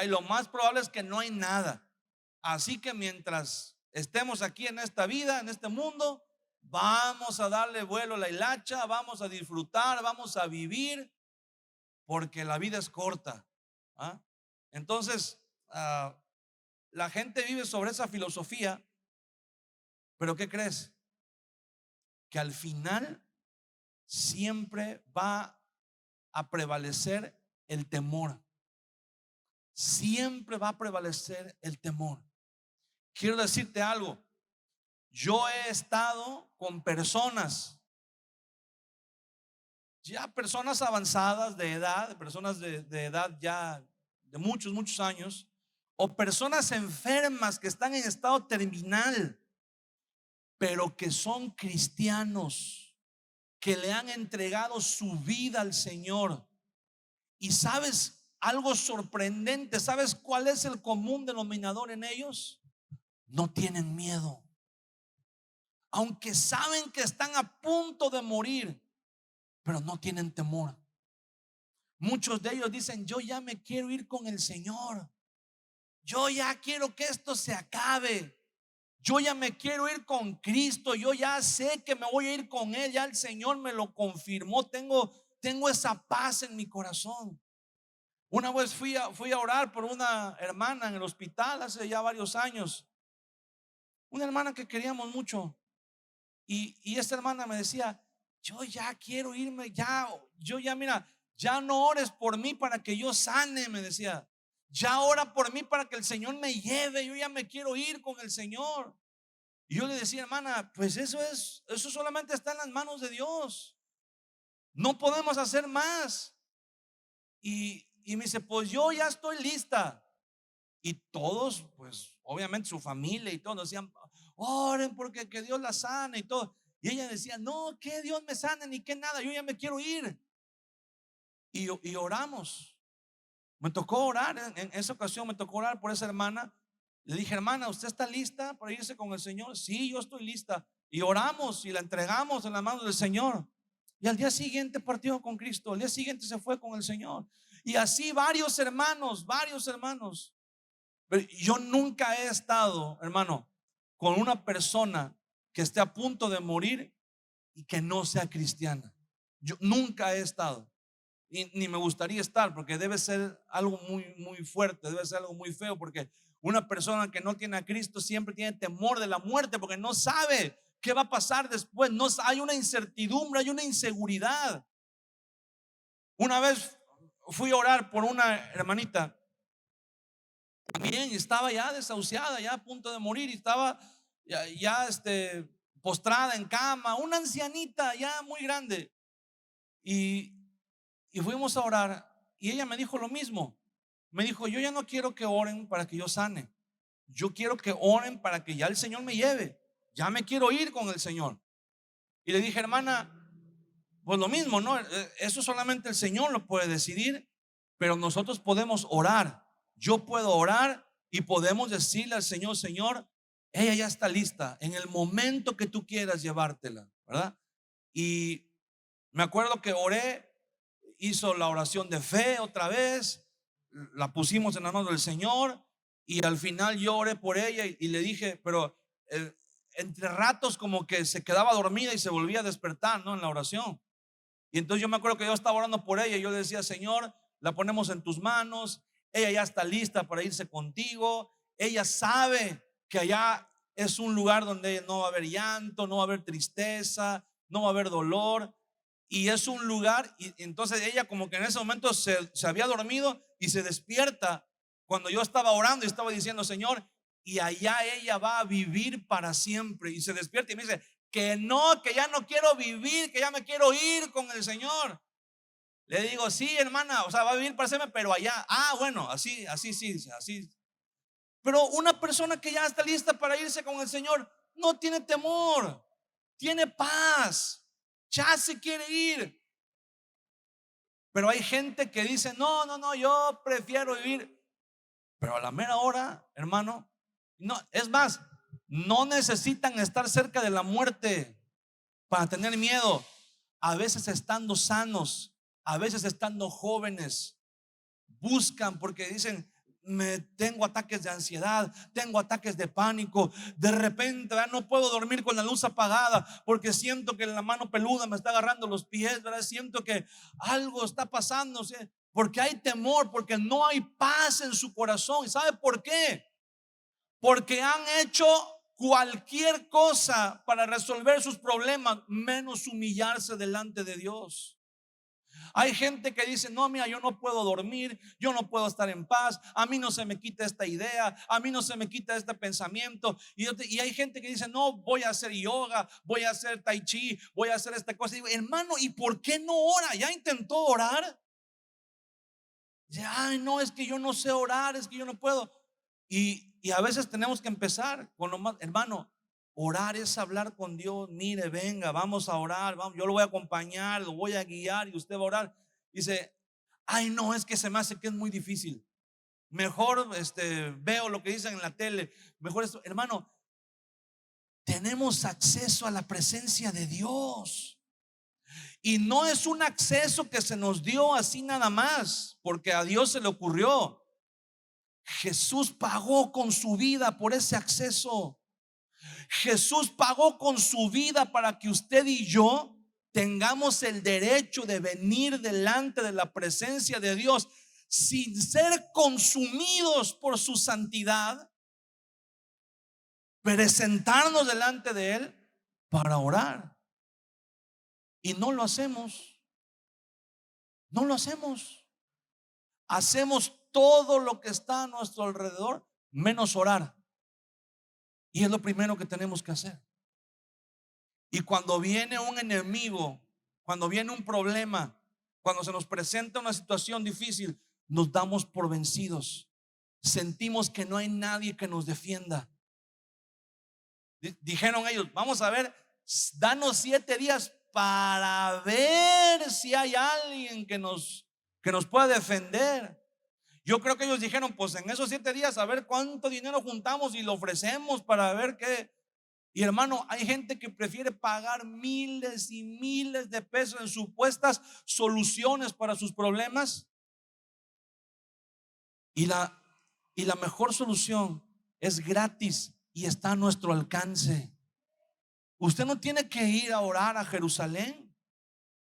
Lo más probable es que no hay nada. Así que mientras estemos aquí en esta vida, en este mundo, vamos a darle vuelo a la hilacha, vamos a disfrutar, vamos a vivir, porque la vida es corta. ¿Ah? Entonces, la gente vive sobre esa filosofía. Pero ¿qué crees? Que al final siempre va a prevalecer el temor. Siempre va a prevalecer el temor. Quiero decirte algo: yo he estado con personas, ya personas avanzadas de edad, personas de edad ya de muchos años, o personas enfermas que están en estado terminal, pero que son cristianos, que le han entregado su vida al Señor. Y sabes algo sorprendente, ¿sabes cuál es el común denominador en ellos? No tienen miedo. Aunque saben que están a punto de morir, pero no tienen temor. Muchos de ellos dicen: yo ya me quiero ir con el Señor, yo ya quiero que esto se acabe, yo ya me quiero ir con Cristo, yo ya sé que me voy a ir con Él, ya el Señor me lo confirmó, tengo esa paz en mi corazón. Una vez fui a orar por una hermana en el hospital hace ya varios años, una hermana que queríamos mucho, y esta hermana me decía: yo ya quiero irme, yo ya, mira, ya no ores por mí para que yo sane, me decía, ya ora por mí para que el Señor me lleve, yo ya me quiero ir con el Señor. Y yo le decía: hermana, pues eso solamente está en las manos de Dios, no podemos hacer más. Y me dice: pues yo ya estoy lista. Y todos, pues obviamente su familia y todos decían: oren porque que Dios la sane y todo. Y ella decía: no, que Dios me sane ni que nada, yo ya me quiero ir. Y oramos. Me tocó orar, en esa ocasión me tocó orar por esa hermana. Le dije: hermana, ¿usted está lista para irse con el Señor? Sí, yo estoy lista. Y oramos y la entregamos en las manos del Señor. Y al día siguiente partió con Cristo, al día siguiente se fue con el Señor. Y así varios hermanos. Pero yo nunca he estado, hermano, con una persona que esté a punto de morir y que no sea cristiana. Yo nunca he estado y ni me gustaría estar, porque debe ser algo muy fuerte, debe ser algo muy feo, porque una persona que no tiene a Cristo siempre tiene temor de la muerte, porque no sabe qué va a pasar después. No, hay una incertidumbre, hay una inseguridad. Una vez fui a orar por una hermanita, también estaba ya desahuciada, ya a punto de morir, y estaba postrada en cama, una ancianita ya muy grande. Y fuimos a orar y ella me dijo lo mismo. Me dijo: yo ya no quiero que oren para que yo sane, yo quiero que oren para que ya el Señor me lleve, ya me quiero ir con el Señor. Y le dije: hermana, pues lo mismo, ¿no? Eso solamente el Señor lo puede decidir, pero nosotros podemos orar. Yo puedo orar y podemos decirle al Señor: Señor, ella ya está lista en el momento que tú quieras llevártela, ¿verdad? Y me acuerdo que oré, hizo la oración de fe otra vez, la pusimos en la mano del Señor, y al final yo oré por ella y le dije, pero entre ratos como que se quedaba dormida y se volvía a despertar, ¿no? En la oración. Y entonces yo me acuerdo que yo estaba orando por ella y yo le decía: Señor, la ponemos en tus manos, ella ya está lista para irse contigo, ella sabe que allá es un lugar donde no va a haber llanto, no va a haber tristeza, no va a haber dolor, y es un lugar. Y entonces ella como que en ese momento se había dormido y se despierta cuando yo estaba orando y estaba diciendo: Señor, y allá ella va a vivir para siempre. Y se despierta y me dice que no, que ya no quiero vivir, que ya me quiero ir con el Señor. Le digo: sí, hermana, o sea, va a vivir para siempre, pero allá. Ah, bueno, así sí, así. Pero una persona que ya está lista para irse con el Señor no tiene temor, tiene paz, ya se quiere ir. Pero hay gente que dice: no, yo prefiero vivir. Pero a la mera hora, hermano, no, es más, no necesitan estar cerca de la muerte para tener miedo. A veces estando sanos, a veces estando jóvenes, buscan porque dicen: me tengo ataques de ansiedad, tengo ataques de pánico, de repente no puedo dormir con la luz apagada porque siento que la mano peluda me está agarrando los pies, ¿verdad? Siento que algo está pasando, ¿sí? Porque hay temor, porque no hay paz en su corazón. ¿Y sabe por qué? Porque han hecho cualquier cosa para resolver sus problemas menos humillarse delante de Dios. Hay gente que dice: no, mira, yo no puedo dormir, yo no puedo estar en paz, a mí no se me quita esta idea, a mí no se me quita este pensamiento. Y hay gente que dice: no, voy a hacer yoga, voy a hacer tai chi, voy a hacer esta cosa. Y digo: hermano, ¿y por qué no ora? ¿Ya intentó orar? Dice: ay, no, es que yo no sé orar, es que yo no puedo. Y a veces tenemos que empezar con lo más, hermano. Orar es hablar con Dios. Mire, venga, vamos a orar, vamos, yo lo voy a acompañar, lo voy a guiar y usted va a orar. Dice: ay, no, es que se me hace que es muy difícil. Mejor veo lo que dicen en la tele. Mejor esto, hermano. Tenemos acceso a la presencia de Dios. Y no es un acceso que se nos dio así nada más, porque a Dios se le ocurrió. Jesús pagó con su vida por ese acceso. Jesús pagó con su vida para que usted y yo tengamos el derecho de venir delante de la presencia de Dios sin ser consumidos por su santidad, presentarnos delante de Él para orar. Y no lo hacemos. No lo hacemos. Hacemos todo lo que está a nuestro alrededor menos orar. Y es lo primero que tenemos que hacer. Y cuando viene un enemigo, cuando viene un problema, cuando se nos presenta una situación difícil, nos damos por vencidos. Sentimos que no hay nadie que nos defienda. Dijeron ellos: vamos a ver, danos 7 días para ver si hay alguien que nos pueda defender. Yo creo que ellos dijeron: pues en esos 7 días a ver cuánto dinero juntamos y lo ofrecemos para ver qué. Y hermano, hay gente que prefiere pagar miles y miles de pesos en supuestas soluciones para sus problemas. Y la mejor solución es gratis y está a nuestro alcance. Usted no tiene que ir a orar a Jerusalén.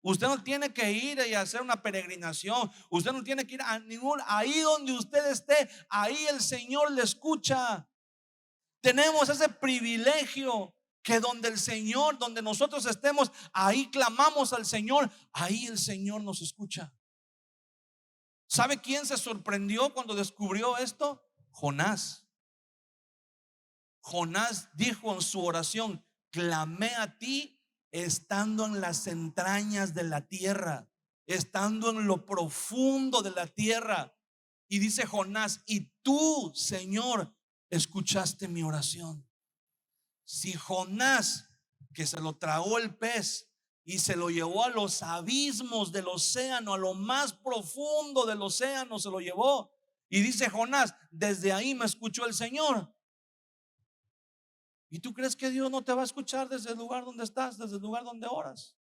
Usted no tiene que ir y hacer una peregrinación. Usted no tiene que ir a ahí donde usted esté, ahí el Señor le escucha. Tenemos ese privilegio que donde el Señor, donde nosotros estemos, ahí clamamos al Señor, ahí el Señor nos escucha. ¿Sabe quién se sorprendió cuando descubrió esto? Jonás. Jonás dijo en su oración: clamé a ti estando en las entrañas de la tierra, estando en lo profundo de la tierra. Y dice Jonás: y tú, Señor, escuchaste mi oración. Si Jonás, que se lo tragó el pez y se lo llevó a los abismos del océano, a lo más profundo del océano se lo llevó, y dice Jonás: desde ahí me escuchó el Señor. ¿Y tú crees que Dios no te va a escuchar desde el lugar donde estás, desde el lugar donde oras?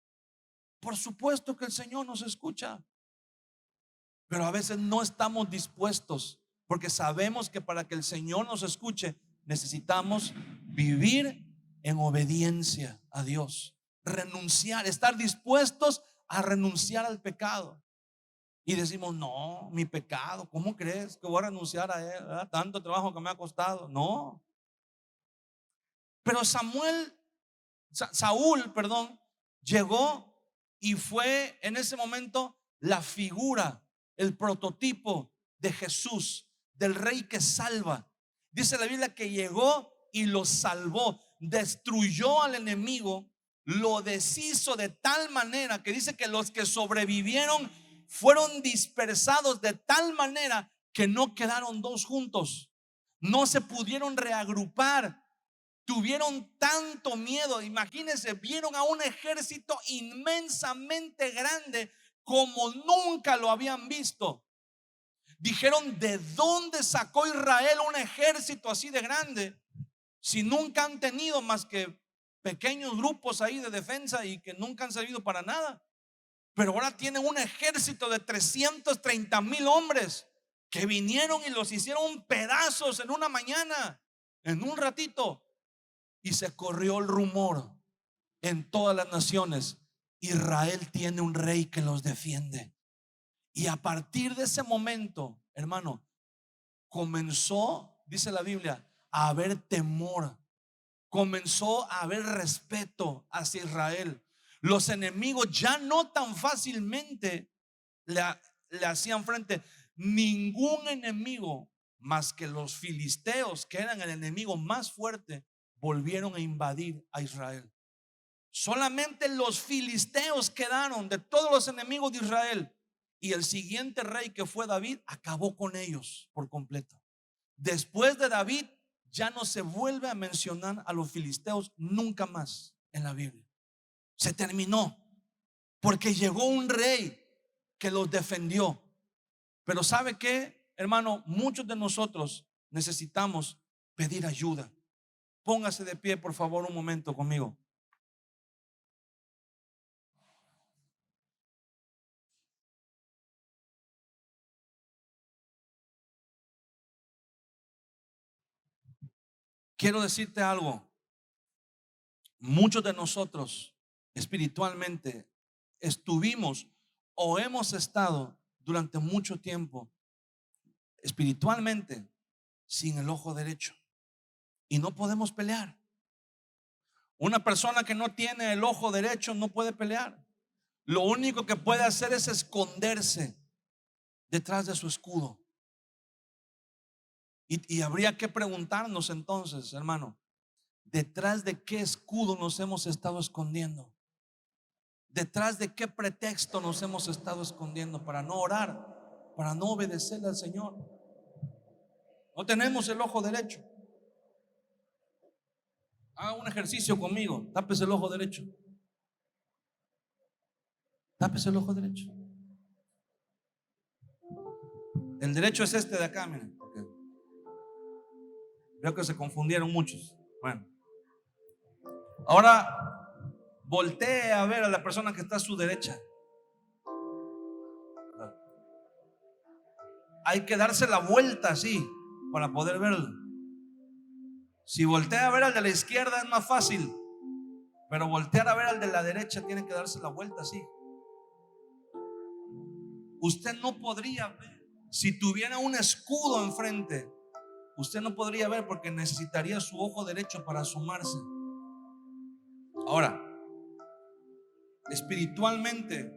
Por supuesto que el Señor nos escucha, pero a veces no estamos dispuestos, porque sabemos que para que el Señor nos escuche necesitamos vivir en obediencia a Dios, renunciar, estar dispuestos a renunciar al pecado. Y decimos: no, mi pecado, ¿cómo crees que voy a renunciar a él? ¿Verdad? Tanto trabajo que me ha costado. No. Pero Saúl, perdón, llegó y fue en ese momento la figura, el prototipo de Jesús, del rey que salva. Dice la Biblia que llegó y lo salvó, destruyó al enemigo, lo deshizo de tal manera que dice que los que sobrevivieron fueron dispersados de tal manera que no quedaron dos juntos, no se pudieron reagrupar. Tuvieron tanto miedo, imagínense, vieron a un ejército inmensamente grande como nunca lo habían visto. Dijeron: ¿de dónde sacó Israel un ejército así de grande? Si nunca han tenido más que pequeños grupos ahí de defensa y que nunca han servido para nada. Pero ahora tienen un ejército de 330,000 hombres que vinieron y los hicieron pedazos en una mañana, en un ratito. Y se corrió el rumor en todas las naciones: Israel tiene un rey que los defiende. Y a partir de ese momento, hermano, comenzó, dice la Biblia, a haber temor. Comenzó a haber respeto hacia Israel. Los enemigos ya no tan fácilmente le hacían frente. Ningún enemigo más que los filisteos, que eran el enemigo más fuerte, volvieron a invadir a Israel. Solamente los filisteos quedaron de todos los enemigos de Israel. Y el siguiente rey, que fue David, acabó con ellos por completo. Después de David ya no se vuelve a mencionar a los filisteos nunca más en la Biblia. Se terminó, porque llegó un rey que los defendió. Pero ¿sabe qué, hermano? Muchos de nosotros necesitamos pedir ayuda. Póngase de pie, por favor, un momento conmigo. Quiero decirte algo. Muchos de nosotros espiritualmente estuvimos o hemos estado durante mucho tiempo espiritualmente sin el ojo derecho y no podemos pelear. Una persona que no tiene el ojo derecho no puede pelear. Lo único que puede hacer es esconderse detrás de su escudo. Y habría que preguntarnos entonces, hermano, ¿detrás de qué escudo nos hemos estado escondiendo? ¿Detrás de qué pretexto nos hemos estado escondiendo para no orar, para no obedecerle al Señor? No tenemos el ojo derecho. Haga un ejercicio conmigo. Tápese el ojo derecho. Tápese el ojo derecho. El derecho es este de acá, miren. Veo que se confundieron muchos. Bueno, ahora voltee a ver a la persona que está a su derecha. Hay que darse la vuelta así para poder verlo. Si voltea a ver al de la izquierda es más fácil, pero voltear a ver al de la derecha tiene que darse la vuelta así. Usted no podría ver. Si tuviera un escudo enfrente, usted no podría ver porque necesitaría su ojo derecho para asomarse. Ahora, espiritualmente,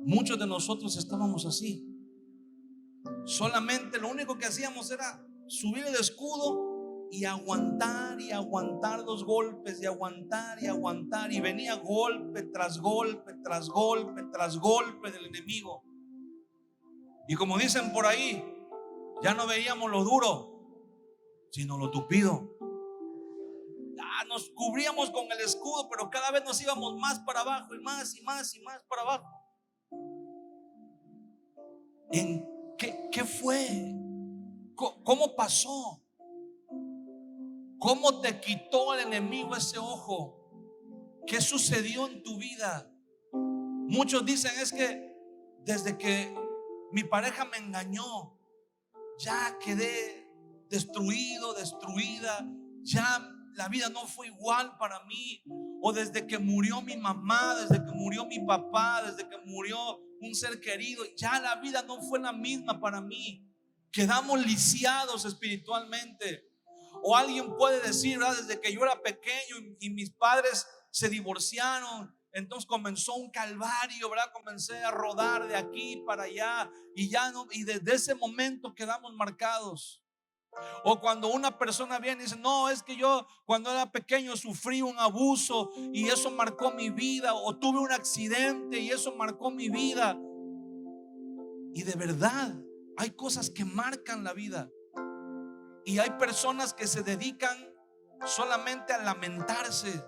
muchos de nosotros estábamos así. Solamente lo único que hacíamos era subir el escudo y aguantar los golpes, y aguantar y aguantar, y venía golpe tras golpe tras golpe tras golpe del enemigo. Y como dicen por ahí, ya no veíamos lo duro, sino lo tupido. Ya nos cubríamos con el escudo, pero cada vez nos íbamos más para abajo, y más y más y más para abajo. ¿En qué fue? ¿Cómo pasó? ¿Cómo te quitó el enemigo ese ojo? ¿Qué sucedió en tu vida? Muchos dicen: es que desde que mi pareja me engañó, ya quedé destruido, destruida, ya la vida no fue igual para mí. O desde que murió mi mamá, desde que murió mi papá, desde que murió un ser querido, ya la vida no fue la misma para mí. Quedamos lisiados espiritualmente. O alguien puede decir, ¿verdad?, desde que yo era pequeño y mis padres se divorciaron, entonces comenzó un calvario, ¿verdad? Comencé a rodar de aquí para allá y ya no, y desde ese momento quedamos marcados. O cuando una persona viene y dice: no, es que yo cuando era pequeño sufrí un abuso y eso marcó mi vida, o tuve un accidente y eso marcó mi vida. Y de verdad hay cosas que marcan la vida. Y hay personas que se dedican solamente a lamentarse.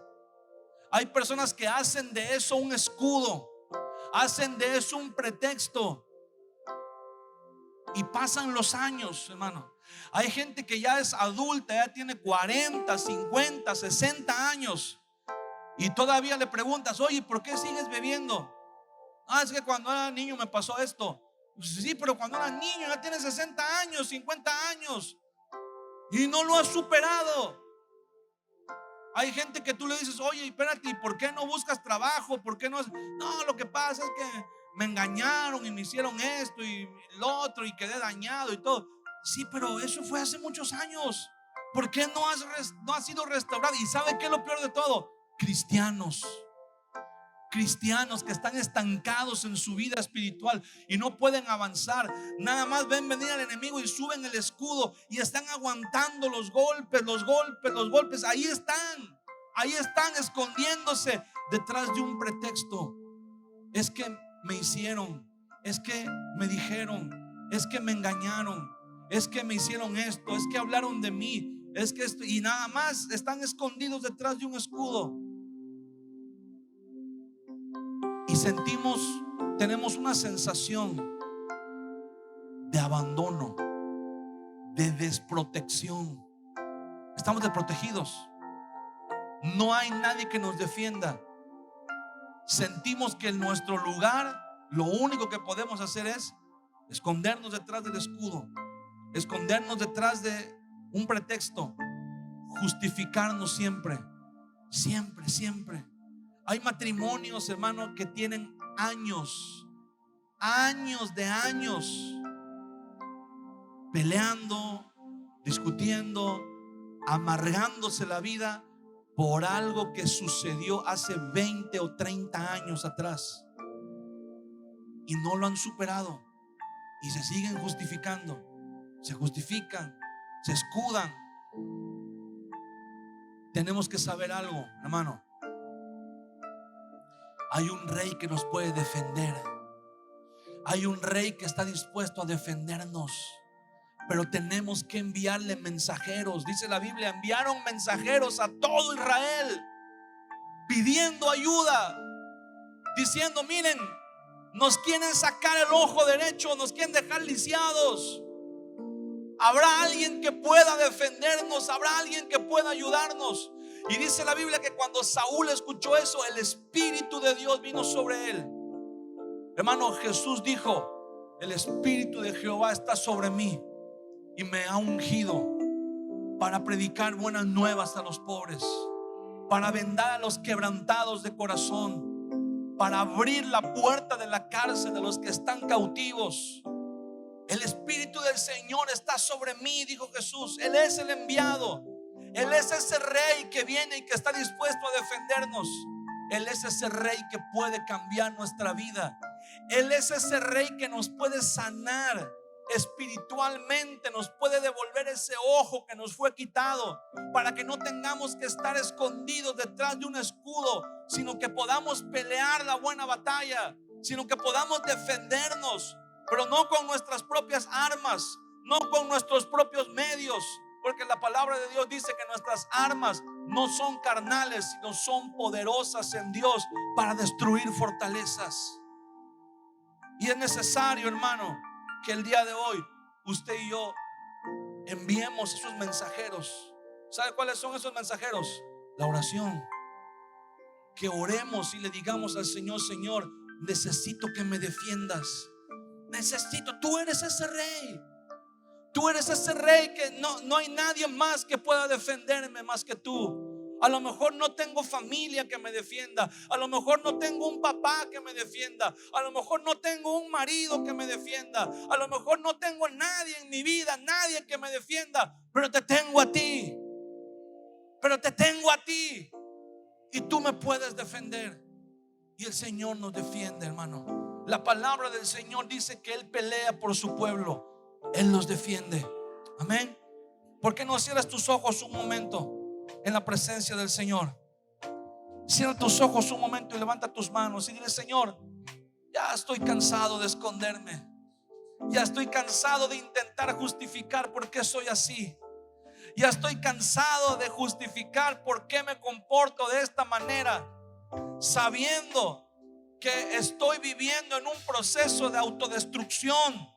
Hay personas que hacen de eso un escudo, hacen de eso un pretexto. Y pasan los años, hermano. Hay gente que ya es adulta, ya tiene 40, 50, 60 años, y todavía le preguntas: oye, ¿por qué sigues bebiendo? Ah, es que cuando era niño me pasó esto. Pues sí, pero cuando era niño ya tienes 60 años, 50 años y no lo has superado. Hay gente que tú le dices: oye, espérate, ¿y por qué no buscas trabajo? ¿Por qué no? No, lo que pasa es que me engañaron y me hicieron esto y lo otro y quedé dañado y todo. Sí, pero eso fue hace muchos años. ¿Por qué no has sido restaurado? ¿Y sabe qué es lo peor de todo? Cristianos que están estancados en su vida espiritual y no pueden avanzar. Nada más ven venir al enemigo y suben el escudo y están aguantando los golpes, los golpes, los golpes. Ahí están escondiéndose detrás de un pretexto. Es que me hicieron, es que me dijeron, es que me engañaron, es que me hicieron esto, es que hablaron de mí, es que esto, y nada más están escondidos detrás de un escudo. Y tenemos una sensación de abandono, de desprotección. Estamos desprotegidos. No hay nadie que nos defienda. Sentimos que en nuestro lugar lo único que podemos hacer es escondernos detrás del escudo, escondernos detrás de un pretexto, justificarnos siempre, siempre, siempre. Hay matrimonios, hermano, que tienen años de años peleando, discutiendo, amargándose la vida por algo que sucedió hace 20 o 30 años atrás, y no lo han superado y se siguen justificando, se justifican, se escudan. Tenemos que saber algo, hermano. Hay un rey que nos puede defender. Hay un rey que está dispuesto a defendernos, pero tenemos que enviarle mensajeros. Dice la Biblia: enviaron mensajeros a todo Israel pidiendo ayuda, diciendo: miren, nos quieren sacar el ojo derecho, nos quieren dejar lisiados. Habrá alguien que pueda defendernos, habrá alguien que pueda ayudarnos. Y dice la Biblia que cuando Saúl escuchó eso, el Espíritu de Dios vino sobre él. Hermano, Jesús dijo: el Espíritu de Jehová está sobre mí y me ha ungido para predicar buenas nuevas a los pobres, para vendar a los quebrantados de corazón, para abrir la puerta de la cárcel de los que están cautivos. El Espíritu del Señor está sobre mí, dijo Jesús. Él es el enviado. Él es ese rey que viene y que está dispuesto a defendernos. Él es ese rey que puede cambiar nuestra vida. Él es ese rey que nos puede sanar espiritualmente, nos puede devolver ese ojo que nos fue quitado, para que no tengamos que estar escondidos detrás de un escudo, sino que podamos pelear la buena batalla, sino que podamos defendernos, pero no con nuestras propias armas, no con nuestros propios medios, porque la palabra de Dios dice que nuestras armas no son carnales, sino son poderosas en Dios para destruir fortalezas. Y es necesario, hermano, que el día de hoy usted y yo enviemos esos mensajeros. ¿Sabe cuáles son esos mensajeros? La oración. Que oremos y le digamos al Señor: Señor, necesito que me defiendas. Necesito, tú eres ese rey. Tú eres ese rey que no hay nadie más que pueda defenderme más que tú. A lo mejor no tengo familia que me defienda. A lo mejor no tengo un papá que me defienda. A lo mejor no tengo un marido que me defienda. A lo mejor no tengo nadie en mi vida, nadie que me defienda. Pero te tengo a ti. Pero te tengo a ti. Y tú me puedes defender. Y el Señor nos defiende, hermano. La palabra del Señor dice que Él pelea por su pueblo. Él nos defiende. Amén. ¿Por qué no cierras tus ojos un momento en la presencia del Señor? Cierra tus ojos un momento y levanta tus manos y dile: Señor, ya estoy cansado de esconderme. Ya estoy cansado de intentar justificar por qué soy así. Ya estoy cansado de justificar por qué me comporto de esta manera, sabiendo que estoy viviendo en un proceso de autodestrucción,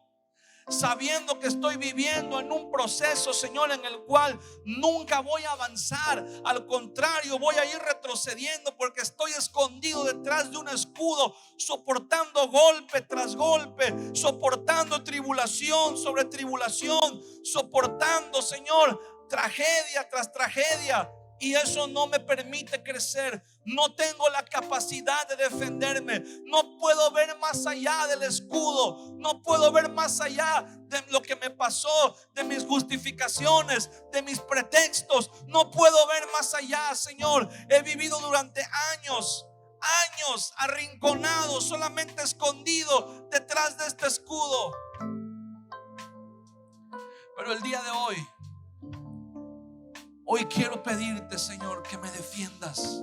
sabiendo que estoy viviendo en un proceso, Señor, en el cual nunca voy a avanzar. Al contrario, voy a ir retrocediendo, porque estoy escondido detrás de un escudo, soportando golpe tras golpe, soportando tribulación sobre tribulación, soportando, Señor, tragedia tras tragedia. Y eso no me permite crecer. No tengo la capacidad de defenderme. No puedo ver más allá del escudo. No puedo ver más allá de lo que me pasó, de mis justificaciones, de mis pretextos. No puedo ver más allá, Señor. He vivido durante años arrinconado, solamente escondido detrás de este escudo. Pero el día de hoy quiero pedirte, Señor, que me defiendas.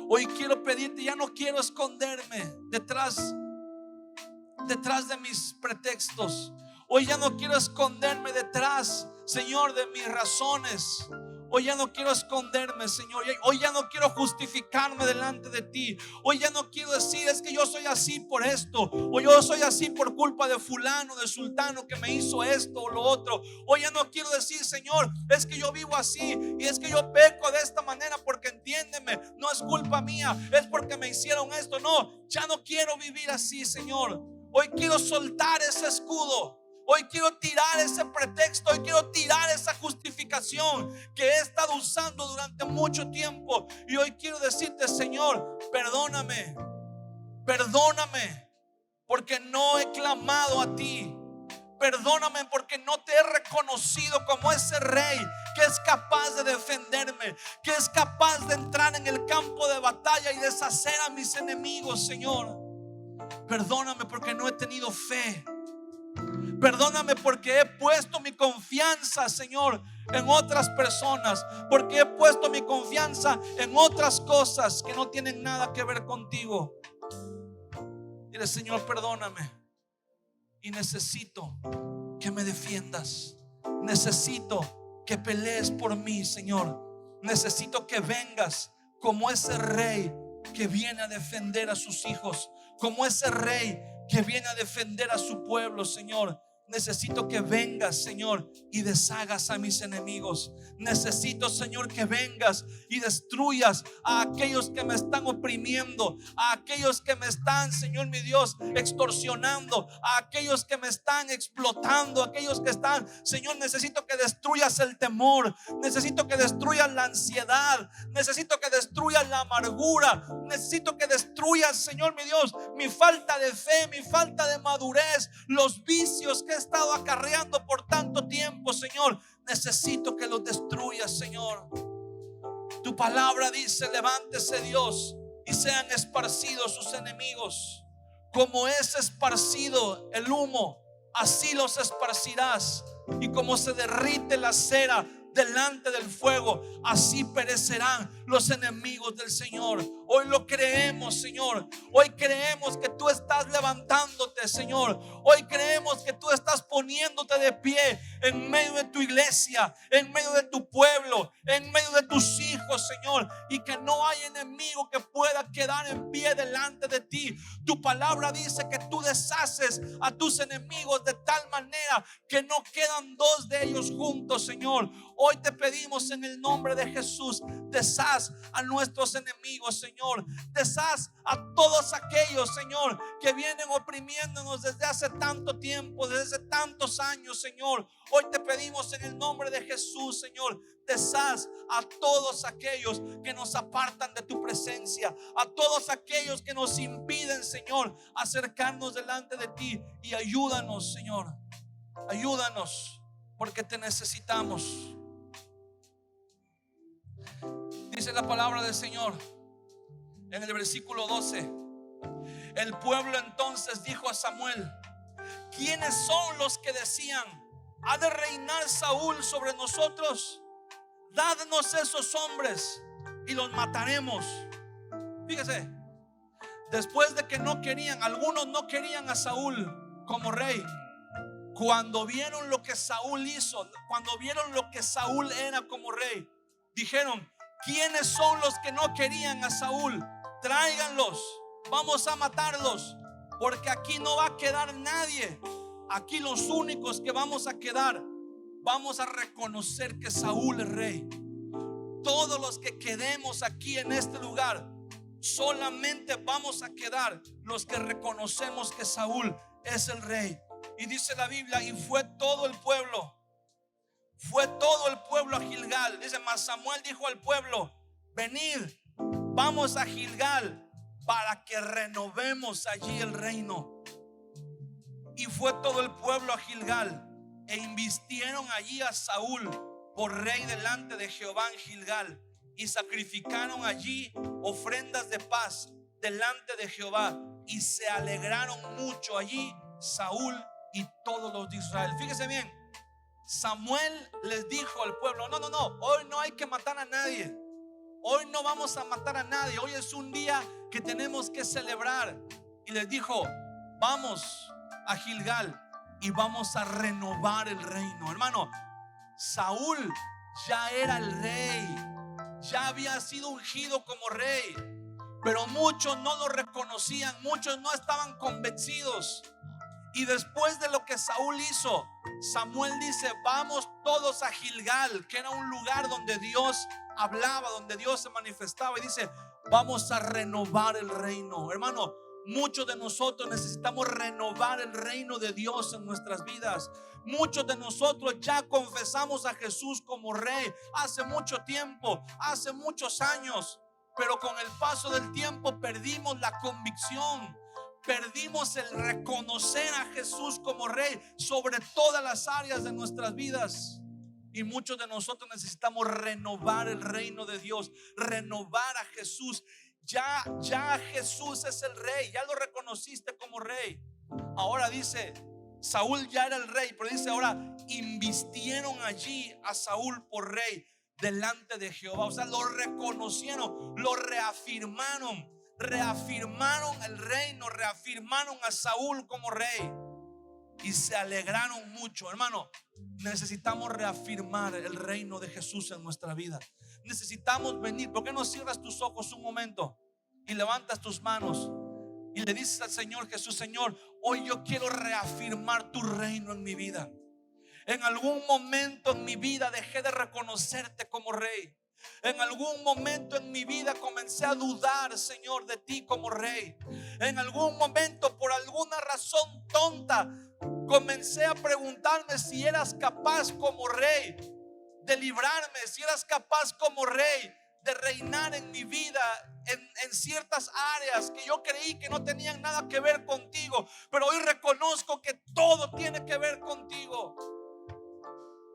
Hoy quiero pedirte, ya no quiero esconderme detrás de mis pretextos. Hoy ya no quiero esconderme detrás, Señor, de mis razones. Hoy ya no quiero esconderme, Señor. Hoy ya no quiero justificarme delante de ti. Hoy ya no quiero decir: es que yo soy así por esto, o yo soy así por culpa de fulano, de sultano que me hizo esto o lo otro. Hoy ya no quiero decir: Señor, es que yo vivo así y es que yo peco de esta manera, porque entiéndeme, no es culpa mía, es porque me hicieron esto. No, ya no quiero vivir así, Señor. Hoy quiero soltar ese escudo. Hoy quiero tirar ese pretexto. Hoy quiero tirar esa justificación que he estado usando durante mucho tiempo. Y hoy quiero decirte: Señor, perdóname. Perdóname porque no he clamado a ti. Perdóname porque no te he reconocido como ese rey que es capaz de defenderme, que es capaz de entrar en el campo de batalla y deshacer a mis enemigos, Señor. Perdóname porque no he tenido fe. Perdóname porque he puesto mi confianza, Señor, en otras personas, porque he puesto mi confianza en otras cosas que no tienen nada que ver contigo. Dile: Señor, perdóname. Y necesito que me defiendas. Necesito que pelees por mí, Señor. Necesito que vengas como ese rey que viene a defender a sus hijos, como ese rey que viene a defender a su pueblo, Señor. necesito que vengas, Señor, y deshagas a mis enemigos. Necesito, Señor, que vengas y destruyas a aquellos que me están oprimiendo, a aquellos que me están, Señor mi Dios, extorsionando, a aquellos que me están explotando, a aquellos que están, Señor, necesito que destruyas el temor, necesito que destruyas la ansiedad, necesito que destruyas la amargura, necesito que destruyas, Señor mi Dios, mi falta de fe, mi falta de madurez, los vicios que he estado acarreando por tanto tiempo, Señor. Necesito que los destruyas, Señor. Tu palabra dice: levántese Dios y sean esparcidos sus enemigos. Como es esparcido el humo, así los esparcirás. Y como se derrite la cera delante del fuego, así perecerán los enemigos del Señor. Hoy lo creemos, Señor. Hoy creemos que tú estás levantándote, Señor. Hoy creemos que tú estás poniéndote de pie en medio de tu iglesia, en medio de tu pueblo, en medio de tus hijos, Señor. Y que no hay enemigo que pueda quedar en pie delante de ti. Tu palabra dice que tú deshaces a tus enemigos de tal manera que no quedan dos de ellos juntos, Señor. Hoy te pedimos en el nombre de Jesús: deshaz a nuestros enemigos, Señor. Deshaz a todos aquellos, Señor, que vienen oprimiéndonos desde hace tanto tiempo, desde hace tantos años, Señor. Hoy te pedimos en el nombre de Jesús, Señor, deshaz a todos aquellos que nos apartan de tu presencia, a todos aquellos que nos impiden, Señor, acercarnos delante de ti. Y ayúdanos, Señor, ayúdanos, porque te necesitamos. Dice la palabra del Señor en el versículo 12: el pueblo entonces dijo a Samuel: ¿quiénes son los que decían: ¿ha de reinar Saúl sobre nosotros? Dadnos esos hombres y los mataremos. Fíjese, después de que no querían, algunos no querían a Saúl como rey, cuando vieron lo que Saúl hizo, cuando vieron lo que Saúl era como rey, dijeron: ¿quiénes son los que no querían a Saúl? Tráiganlos, vamos a matarlos, porque aquí no va a quedar nadie. Aquí los únicos que vamos a quedar, vamos a reconocer que Saúl es rey. Todos los que quedemos aquí en este lugar, solamente vamos a quedar los que reconocemos que Saúl es el rey. Y dice la Biblia: y fue todo el pueblo a Gilgal. Dice: mas Samuel dijo al pueblo: venid, vamos a Gilgal para que renovemos allí el reino. Y fue todo el pueblo a Gilgal e invistieron allí a Saúl por rey delante de Jehová en Gilgal, y sacrificaron allí ofrendas de paz delante de Jehová, y se alegraron mucho allí Saúl y todos los de Israel. Fíjese bien, Samuel les dijo al pueblo: no, hoy no hay que matar a nadie. Hoy no vamos a matar a nadie. Hoy es un día que tenemos que celebrar. Y les dijo: vamos a Gilgal y vamos a renovar el reino. Hermano, Saúl ya era el rey, ya había sido ungido como rey, pero muchos no lo reconocían, muchos no estaban convencidos. Y después de lo que Saúl hizo, Samuel dice: vamos todos a Gilgal, que era un lugar donde Dios hablaba, donde Dios se manifestaba, y dice: vamos a renovar el reino. Hermano, muchos de nosotros necesitamos renovar el reino de Dios en nuestras vidas. Muchos de nosotros ya confesamos a Jesús como rey hace mucho tiempo, hace muchos años, pero con el paso del tiempo perdimos la convicción, perdimos el reconocer a Jesús como rey sobre todas las áreas de nuestras vidas. Y muchos de nosotros necesitamos renovar el reino de Dios, renovar a Jesús. Ya Jesús es el rey, ya lo reconociste como rey. Ahora dice, Saúl ya era el rey, pero dice ahora: invistieron allí a Saúl por rey delante de Jehová. O sea, lo reconocieron, lo reafirmaron el reino, reafirmaron a Saúl como rey y se alegraron mucho. Hermano, necesitamos reafirmar el reino de Jesús en nuestra vida. Necesitamos venir. ¿Por qué no cierras tus ojos un momento y levantas tus manos y le dices al Señor Jesús: Señor, hoy yo quiero reafirmar tu reino en mi vida. En algún momento en mi vida dejé de reconocerte como rey. En algún momento en mi vida comencé a dudar, Señor, de ti como rey. En algún momento, por alguna razón tonta, comencé a preguntarme si eras capaz como rey de librarme, si eras capaz como rey de reinar en mi vida en ciertas áreas que yo creí que no tenían nada que ver contigo. Pero hoy reconozco que todo tiene que ver contigo.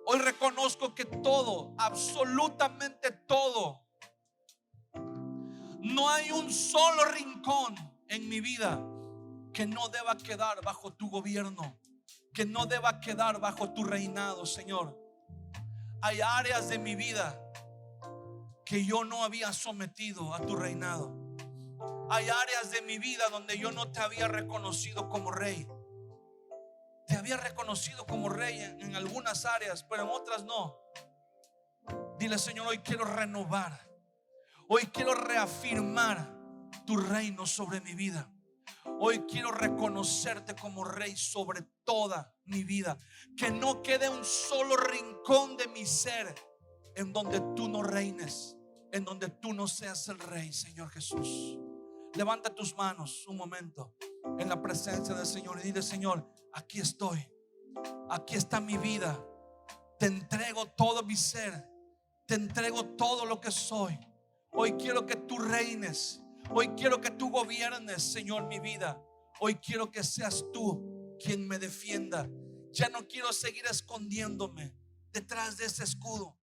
Hoy reconozco que todo, absolutamente todo, no hay un solo rincón en mi vida que no deba quedar bajo tu gobierno, que no deba quedar bajo tu reinado, Señor. Hay áreas de mi vida que yo no había sometido a tu reinado. Hay áreas de mi vida donde yo no te había reconocido como rey. Te había reconocido como rey en algunas áreas, pero en otras no. Dile: Señor, hoy quiero renovar, hoy quiero reafirmar tu reino sobre mi vida. Hoy quiero reconocerte como rey sobre toda mi vida. Que no quede un solo rincón de mi ser en donde tú no reines, en donde tú no seas el rey, Señor Jesús. Levanta tus manos un momento en la presencia del Señor y dile: Señor, aquí estoy, aquí está mi vida. Te entrego todo mi ser, te entrego todo lo que soy. Hoy quiero que tú reines, hoy quiero que tú gobiernes, Señor, mi vida. Hoy quiero que seas tú quien me defienda. Ya no quiero seguir escondiéndome detrás de ese escudo.